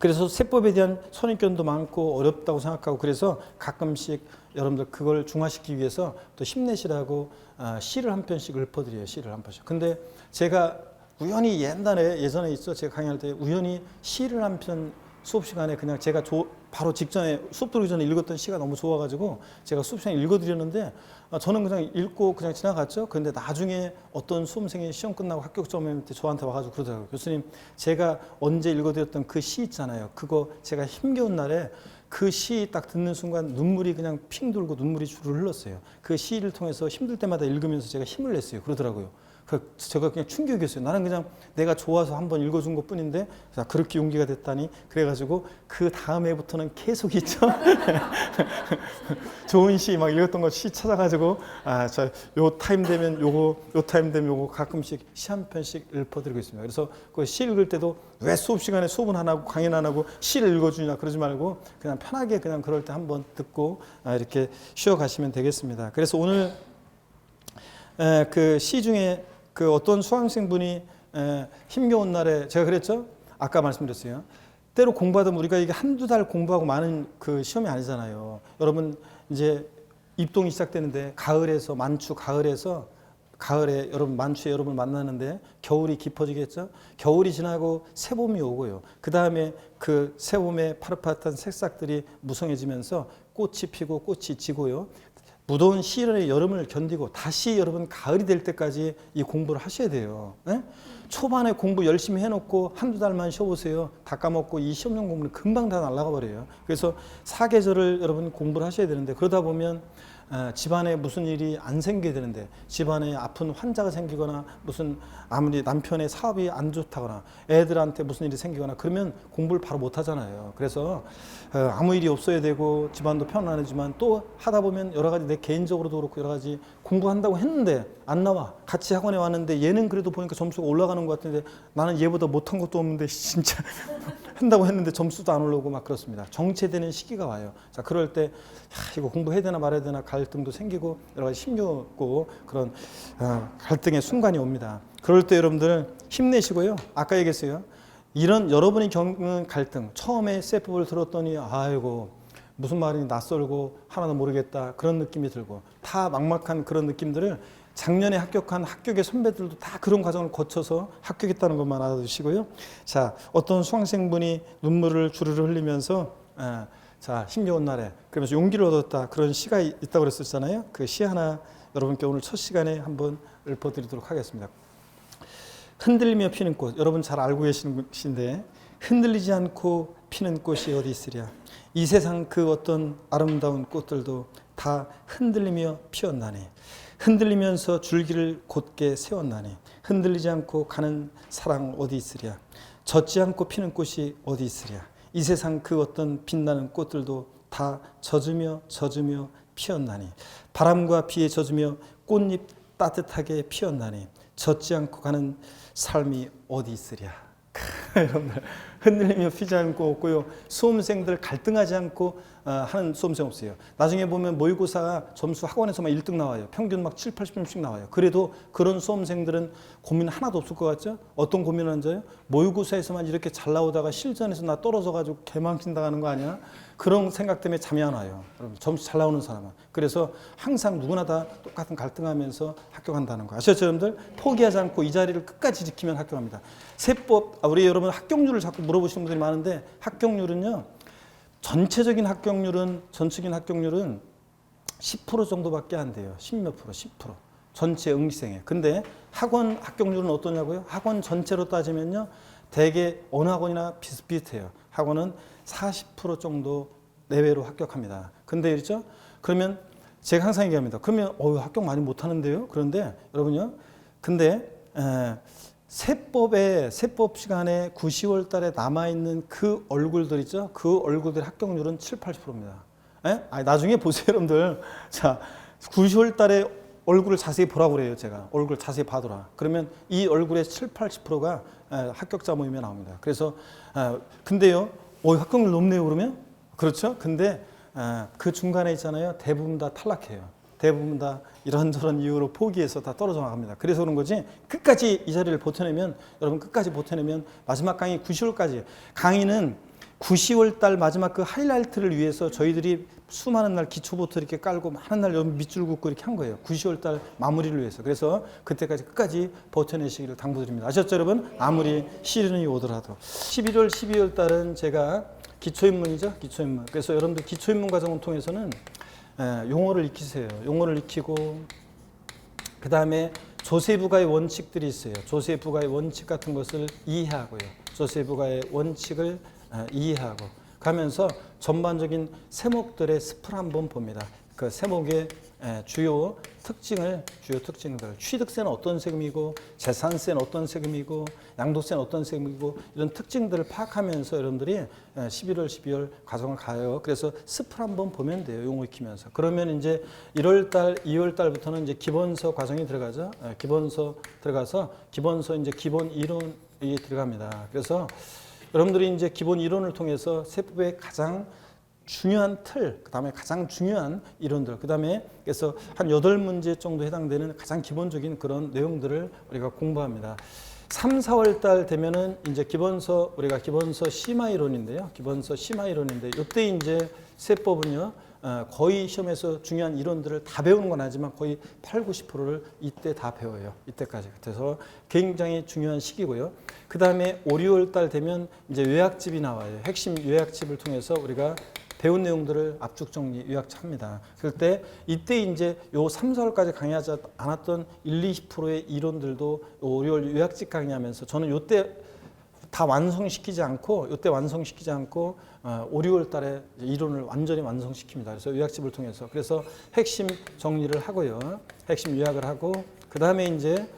그래서 세법에 대한 선입견도 많고 어렵다고 생각하고 그래서 가끔씩 여러분들 그걸 중화시키기 위해서 또 힘내시라고 시를 한 편씩 읊어드려요. 시를 한 편씩. 근데 제가 우연히 예전에 있어 제가 강의할 때 우연히 시를 한 편 수업 시간에 그냥 제가 바로 직전에 수업 들어오기 전에 읽었던 시가 너무 좋아가지고 제가 수업 시간에 읽어드렸는데 저는 그냥 읽고 그냥 지나갔죠. 그런데 나중에 어떤 수험생이 시험 끝나고 합격점에 저한테 와가지고 그러더라고요. 교수님, 제가 언제 읽어드렸던 그 시 있잖아요. 그거 제가 힘겨운 날에 그 시 딱 듣는 순간 눈물이 그냥 핑 돌고 눈물이 줄을 흘렀어요. 그 시를 통해서 힘들 때마다 읽으면서 제가 힘을 냈어요. 그러더라고요. 제가 그냥 충격이었어요. 나는 그냥 내가 좋아서 한번 읽어준 것 뿐인데 그렇게 용기가 됐다니. 그래가지고 그 다음 해부터는 계속 있죠. 좋은 시 막 읽었던 거 시 찾아가지고 요 타임 되면 요거, 요 타임 되면 요거 가끔씩 시 한 편씩 읊어드리고 있습니다. 그래서 그 시 읽을 때도 왜 수업 시간에 수업은 안 하고 강의는 안 하고 시를 읽어주냐 그러지 말고 그냥 편하게 그냥 그럴 때 한번 듣고 이렇게 쉬어가시면 되겠습니다. 그래서 오늘 그 시 중에 그 어떤 수강생분이 힘겨운 날에 제가 그랬죠? 아까 말씀드렸어요. 때로 공부하다 보면 우리가 이게 한두 달 공부하고 많은 그 시험이 아니잖아요. 여러분 이제 입동이 시작되는데 가을에 여러분 만추에 여러분 만나는데 겨울이 깊어지겠죠? 겨울이 지나고 새봄이 오고요. 그 다음에 그 새봄의 파릇파릇한 새싹들이 무성해지면서 꽃이 피고 꽃이 지고요. 무더운 시련의 여름을 견디고 다시 여러분 가을이 될 때까지 이 공부를 하셔야 돼요. 네? 초반에 공부 열심히 해놓고 한두 달만 쉬어보세요. 다 까먹고 이 시험용 공부는 금방 다 날아가 버려요. 그래서 사계절을 여러분 공부를 하셔야 되는데 그러다 보면 집안에 무슨 일이 안 생기게 되는데 집안에 아픈 환자가 생기거나 무슨 아무리 남편의 사업이 안 좋다거나 애들한테 무슨 일이 생기거나 그러면 공부를 바로 못 하잖아요. 그래서 아무 일이 없어야 되고 집안도 편안하지만 또 하다 보면 여러 가지 내 개인적으로도 그렇고 여러 가지 공부한다고 했는데 안 나와. 같이 학원에 왔는데 얘는 그래도 보니까 점수가 올라가는 것 같은데 나는 얘보다 못한 것도 없는데 진짜 한다고 했는데 점수도 안 올라오고 막 그렇습니다. 정체되는 시기가 와요. 자, 그럴 때 이거 공부해야 되나 말아야 되나 갈등도 생기고 여러 가지 힘겹고 그런 갈등의 순간이 옵니다. 그럴 때 여러분들 힘내시고요. 아까 얘기했어요. 이런 여러분이 겪는 갈등, 처음에 세법을 들었더니 아이고 무슨 말인지 낯설고 하나도 모르겠다 그런 느낌이 들고 다 막막한 그런 느낌들을 작년에 합격한 합격의 선배들도 다 그런 과정을 거쳐서 합격했다는 것만 알아두시고요. 자, 어떤 수강생분이 눈물을 주르르 흘리면서 자, 힘겨운 날에 그러면서 용기를 얻었다 그런 시가 있다고 그랬었잖아요. 그 시 하나 여러분께 오늘 첫 시간에 한번 읊어드리도록 하겠습니다. 흔들리며 피는 꽃, 여러분 잘 알고 계시는 것인데 흔들리지 않고 피는 꽃이 어디 있으랴. 이 세상 그 어떤 아름다운 꽃들도 다 흔들리며 피었나니 흔들리면서 줄기를 곧게 세웠나니 흔들리지 않고 가는 사랑 어디 있으랴. 젖지 않고 피는 꽃이 어디 있으랴. 이 세상 그 어떤 빛나는 꽃들도 다 젖으며 피었나니 바람과 비에 젖으며 꽃잎 따뜻하게 피었나니 젖지 않고 가는 삶이 어디 있으랴. 여러분들 흔들리며 피지 않고 없고요. 수험생들 갈등하지 않고 하는 수험생 없어요. 나중에 보면 모의고사 점수 학원에서만 1등 나와요. 평균 막 7, 80점씩 나와요. 그래도 그런 수험생들은 고민 하나도 없을 것 같죠? 어떤 고민을 한자요? 모의고사에서만 이렇게 잘 나오다가 실전에서 나 떨어져가지고 개망신 당하는 거 아니야? 그런 생각 때문에 잠이 안 와요. 여러분, 점수 잘 나오는 사람은. 그래서 항상 누구나 다 똑같은 갈등하면서 합격한다는 거 아시죠, 여러분들? 포기하지 않고 이 자리를 끝까지 지키면 합격합니다. 세법, 우리 여러분 합격률을 자꾸 물어보시는 분들이 많은데 합격률은요. 전체적인 합격률은 10% 정도밖에 안 돼요. 10몇 프로, 10%. 전체 응시생에. 근데 학원 합격률은 어떠냐고요? 학원 전체로 따지면요. 대개 어느 학원이나 비슷비슷해요. 학원은 40% 정도 내외로 합격합니다. 근데 그렇죠? 그러면 제가 항상 얘기합니다. 그러면 합격 많이 못 하는데요. 그런데 여러분요. 근데 세법 시간에 9, 10월 달에 남아있는 그 얼굴들 있죠? 그 얼굴들의 합격률은 7, 80%입니다. 예? 아니, 나중에 보세요, 여러분들. 자, 9, 10월 달에 얼굴을 자세히 보라고 그래요, 제가. 얼굴 자세히 봐둬라. 그러면 이 얼굴의 7, 80%가 합격자 모임에 나옵니다. 그래서, 근데요, 합격률 높네요, 그러면? 그렇죠? 근데 그 중간에 있잖아요. 대부분 다 탈락해요. 대부분 다 이런저런 이유로 포기해서 다 떨어져 나갑니다. 그래서 그런 거지 끝까지 이 자리를 버텨내면 여러분 끝까지 버텨내면 마지막 강의 9, 10월까지 강의는 9, 10월 달 마지막 그 하이라이트를 위해서 저희들이 수많은 날 기초부터 이렇게 깔고 많은 날 밑줄 긋고 이렇게 한 거예요. 9, 10월 달 마무리를 위해서. 그래서 그때까지 끝까지 버텨내시기를 당부드립니다. 아셨죠 여러분? 아무리 시련이 오더라도. 11월, 12월 달은 제가 기초인문이죠. 기초인문. 그래서 여러분들 기초인문 과정을 통해서는 용어를 익히세요. 용어를 익히고 그 다음에 조세부가의 원칙들이 있어요. 조세부가의 원칙 같은 것을 이해하고요. 조세부가의 원칙을 이해하고 가면서 전반적인 세목들의 습을 한번 봅니다. 그 세목의 주요 특징들, 취득세는 어떤 세금이고, 재산세는 어떤 세금이고, 양도세는 어떤 세금이고, 이런 특징들을 파악하면서 여러분들이 11월, 12월 과정을 가요. 그래서 습을 한번 보면 돼요. 용어 익히면서. 그러면 이제 1월 달, 2월 달부터는 이제 기본서 과정이 들어가죠. 기본서 들어가서 기본서 이제 기본 이론이 들어갑니다. 그래서 여러분들이 이제 기본 이론을 통해서 세법의 가장 중요한 틀, 그 다음에 가장 중요한 이론들, 그 다음에 그래서 한 8문제 정도 해당되는 가장 기본적인 그런 내용들을 우리가 공부합니다. 3, 4월 달 되면은 이제 우리가 기본서 심화 이론인데요. 기본서 심화 이론인데, 이때 이제 세법은요, 거의 시험에서 중요한 이론들을 다 배우는 건 아니지만 거의 8, 90%를 이때 다 배워요. 이때까지. 그래서 굉장히 중요한 시기고요. 그 다음에 5, 6월 달 되면 이제 요약집이 나와요. 핵심 요약집을 통해서 우리가 배운 내용들을 압축 정리, 요약합니다. 그럴 때 이때 이제 요 3, 4월까지 강의하지 않았던 1, 20%의 이론들도 5, 6월 요약집 강의하면서 저는 요때 다 완성시키지 않고 5, 6월 달에 이론을 완전히 완성시킵니다. 그래서 요약집을 통해서 그래서 핵심 정리를 하고요. 핵심 요약을 하고 그 다음에 이제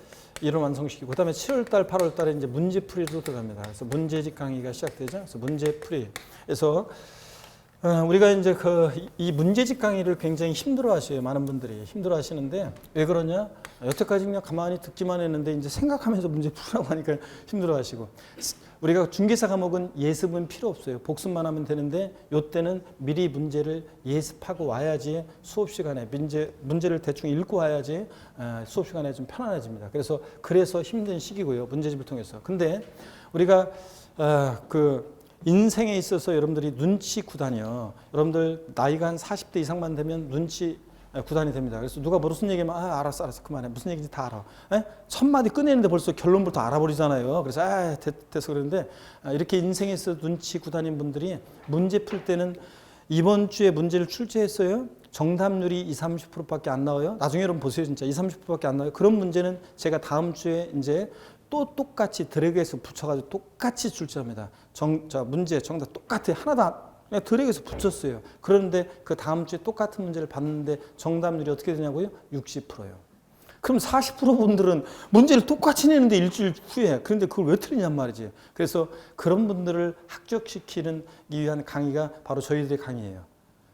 이론 완성시키고 그다음에 7월 달, 8월 달에 이제 문제풀이로 들어갑니다. 그래서 문제집 강의가 시작되죠. 그래서 문제풀이. 그래서 우리가 이제 이 문제집 강의를 굉장히 힘들어하셔요. 많은 분들이 힘들어하시는데 왜 그러냐? 여태까지 그냥 가만히 듣기만 했는데 이제 생각하면서 문제 풀라고 하니까 힘들어하시고 우리가 중개사 과목은 예습은 필요 없어요. 복습만 하면 되는데 이때는 미리 문제를 예습하고 와야지 수업 시간에 문제를 대충 읽고 와야지 수업 시간에 좀 편안해집니다. 그래서 힘든 시기고요. 문제집을 통해서. 근데 우리가 인생에 있어서 여러분들이 눈치 구단이요. 여러분들 나이가 한 40대 이상만 되면 눈치 구단이 됩니다. 그래서 누가 무슨 얘기하면 알았어 그만해. 무슨 얘기인지 다 알아. 첫 마디 꺼내는데 벌써 결론부터 알아버리잖아요. 그래서 됐어 그러는데 이렇게 인생에서 눈치 구단인 분들이 문제 풀 때는 이번 주에 문제를 출제했어요. 정답률이 20, 30%밖에 안 나와요. 나중에 여러분 보세요. 진짜 20, 30%밖에 안 나와요. 그런 문제는 제가 다음 주에 이제 또 똑같이 드래그해서 붙여가지고 똑같이 출제합니다. 문제 정답 똑같아요. 하나도 그냥 드래그해서 붙였어요. 그런데 그 다음 주에 똑같은 문제를 봤는데 정답률이 어떻게 되냐고요? 60%예요. 그럼 40% 분들은 문제를 똑같이 내는데 일주일 후에 그런데 그걸 왜 틀리냔 말이지. 그래서 그런 분들을 합격시키는 위한 강의가 바로 저희들의 강의예요.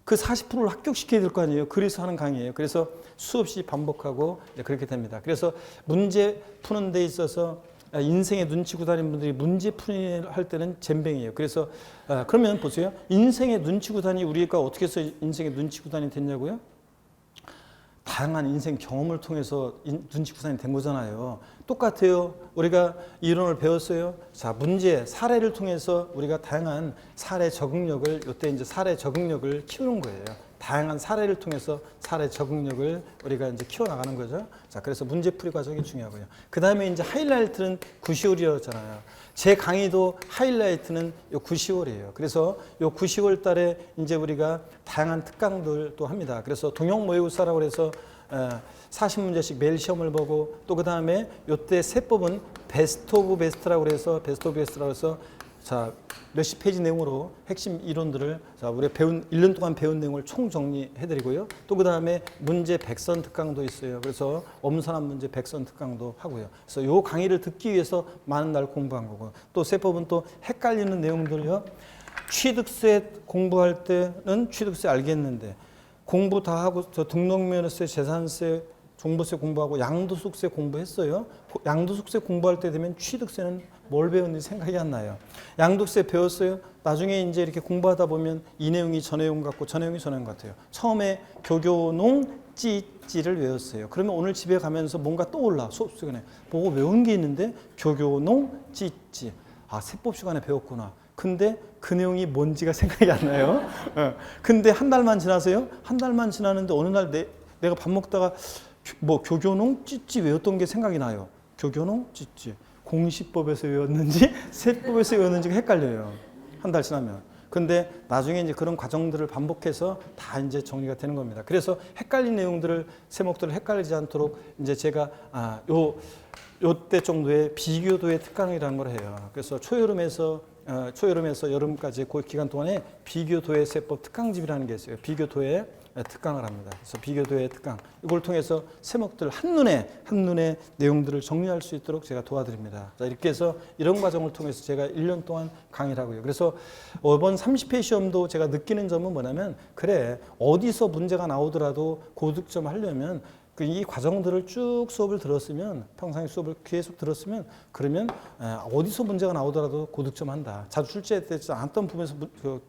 그 40%를 합격시켜야 될 거 아니에요. 그래서 하는 강의예요. 그래서 수없이 반복하고 그렇게 됩니다. 그래서 문제 푸는 데 있어서 인생의 눈치 구다닌 분들이 문제 풀이 할 때는 젬병이에요. 그래서 그러면 보세요. 인생의 눈치 구단이 우리가 어떻게 해서 인생의 눈치 구단이 됐냐고요? 다양한 인생 경험을 통해서 눈치 구단이 된 거잖아요. 똑같아요. 우리가 이론을 배웠어요. 자, 문제, 사례를 통해서 우리가 다양한 사례 적응력을, 이때 이제 사례 적응력을 키우는 거예요. 다양한 사례를 통해서 사례 적응력을 우리가 이제 키워나가는 거죠. 자, 그래서 문제풀이 과정이 중요하고요. 그 다음에 이제 하이라이트는 9, 10월이었잖아요. 제 강의도 하이라이트는 요 9, 10월이에요. 그래서 요 9, 10월 달에 이제 우리가 다양한 특강들도 합니다. 그래서 동형 모의고사라고 해서 40문제씩 매일 시험을 보고 또 그 다음에 요때 세법은 베스트 오브 베스트라고 해서 자, 몇십 페이지 내용으로 핵심 이론들을 자, 우리 1년 동안 배운 내용을 총정리해드리고요. 또 그 다음에 문제 100선 특강도 있어요. 그래서 엄선한 문제 100선 특강도 하고요. 그래서 요 강의를 듣기 위해서 많은 날 공부한 거고, 또 세법은 또 헷갈리는 내용들요. 취득세 공부할 때는 취득세 알겠는데 공부 다 하고 저 등록면허세, 재산세, 종부세 공부하고 양도소득세 공부했어요. 양도소득세 공부할 때 되면 취득세는 뭘 배웠는지 생각이 안 나요. 양도세 배웠어요. 나중에 이제 이렇게 공부하다 보면 이 내용이 저 내용 같고 저 내용이 저 내용 같아요. 처음에 교교농 찌찌를 외웠어요. 그러면 오늘 집에 가면서 뭔가 떠올라. 수업 시간에 보고 외운 게 있는데 교교농 찌찌. 아, 세법 시간에 배웠구나. 근데 그 내용이 뭔지가 생각이 안 나요. 근데 한 달만 지나서요. 한 달만 지나는데 어느 날 내가 밥 먹다가 뭐 교교농 찌찌 외웠던 게 생각이 나요. 교교농 찌찌. 공시법에서 외웠는지 세법에서 외웠는지가 헷갈려요. 한 달 지나면. 근데 나중에 이제 그런 과정들을 반복해서 다 이제 정리가 되는 겁니다. 그래서 헷갈린 내용들을, 세목들을 헷갈리지 않도록 이제 제가 요때 정도의 비교도의 특강이라는 걸 해요. 그래서 초여름에서 여름까지 그 기간 동안에 비교도의 세법 특강집이라는 게 있어요. 비교도의 특강을 합니다. 그래서 비교도의 특강, 이걸 통해서 세목들 한눈에 내용들을 정리할 수 있도록 제가 도와드립니다. 자, 이렇게 해서 이런 과정을 통해서 제가 1년 동안 강의를 하고요. 그래서 이번 30회 시험도 제가 느끼는 점은 뭐냐면, 그래, 어디서 문제가 나오더라도 고득점 하려면 이 과정들을 쭉 수업을 들었으면, 평상시 수업을 계속 들었으면, 그러면 어디서 문제가 나오더라도 고득점 한다. 자주 출제되지 않았던 부분에서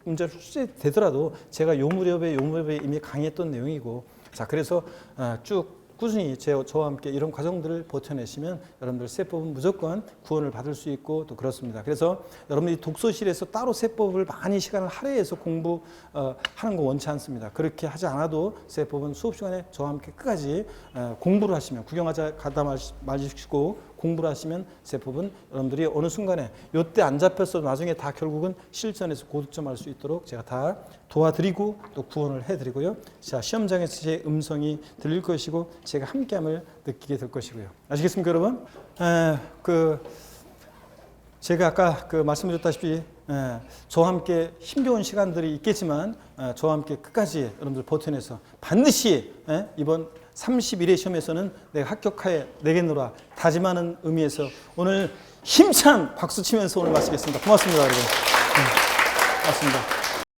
문제가 출제되더라도 제가 요 무렵에 이미 강의했던 내용이고, 자, 그래서 쭉 꾸준히 저와 함께 이런 과정들을 버텨내시면 여러분들 세법은 무조건 구원을 받을 수 있고 또 그렇습니다. 그래서 여러분들이 독서실에서 따로 세법을 많이 시간을 할애해서 공부하는 거 원치 않습니다. 그렇게 하지 않아도 세법은 수업 시간에 저와 함께 끝까지 공부를 하시면, 구경하자 가다 마시고 공부를 하시면 세법은 여러분들이 어느 순간에 요때 안 잡혔어도 나중에 다 결국은 실전에서 고득점할 수 있도록 제가 다 도와드리고 또 구원을 해드리고요. 자, 시험장에서 제 음성이 들릴 것이고 제가 함께함을 느끼게 될 것이고요. 아시겠습니까, 여러분? 제가 아까 말씀드렸다시피 저와 함께 힘겨운 시간들이 있겠지만 저와 함께 끝까지 여러분들 버텨내서 반드시 이번 31회 시험에서는 내가 합격하여 내겠노라 다짐하는 의미에서 오늘 힘찬 박수 치면서 오늘 마치겠습니다. 고맙습니다, 여러분. 고맙습니다.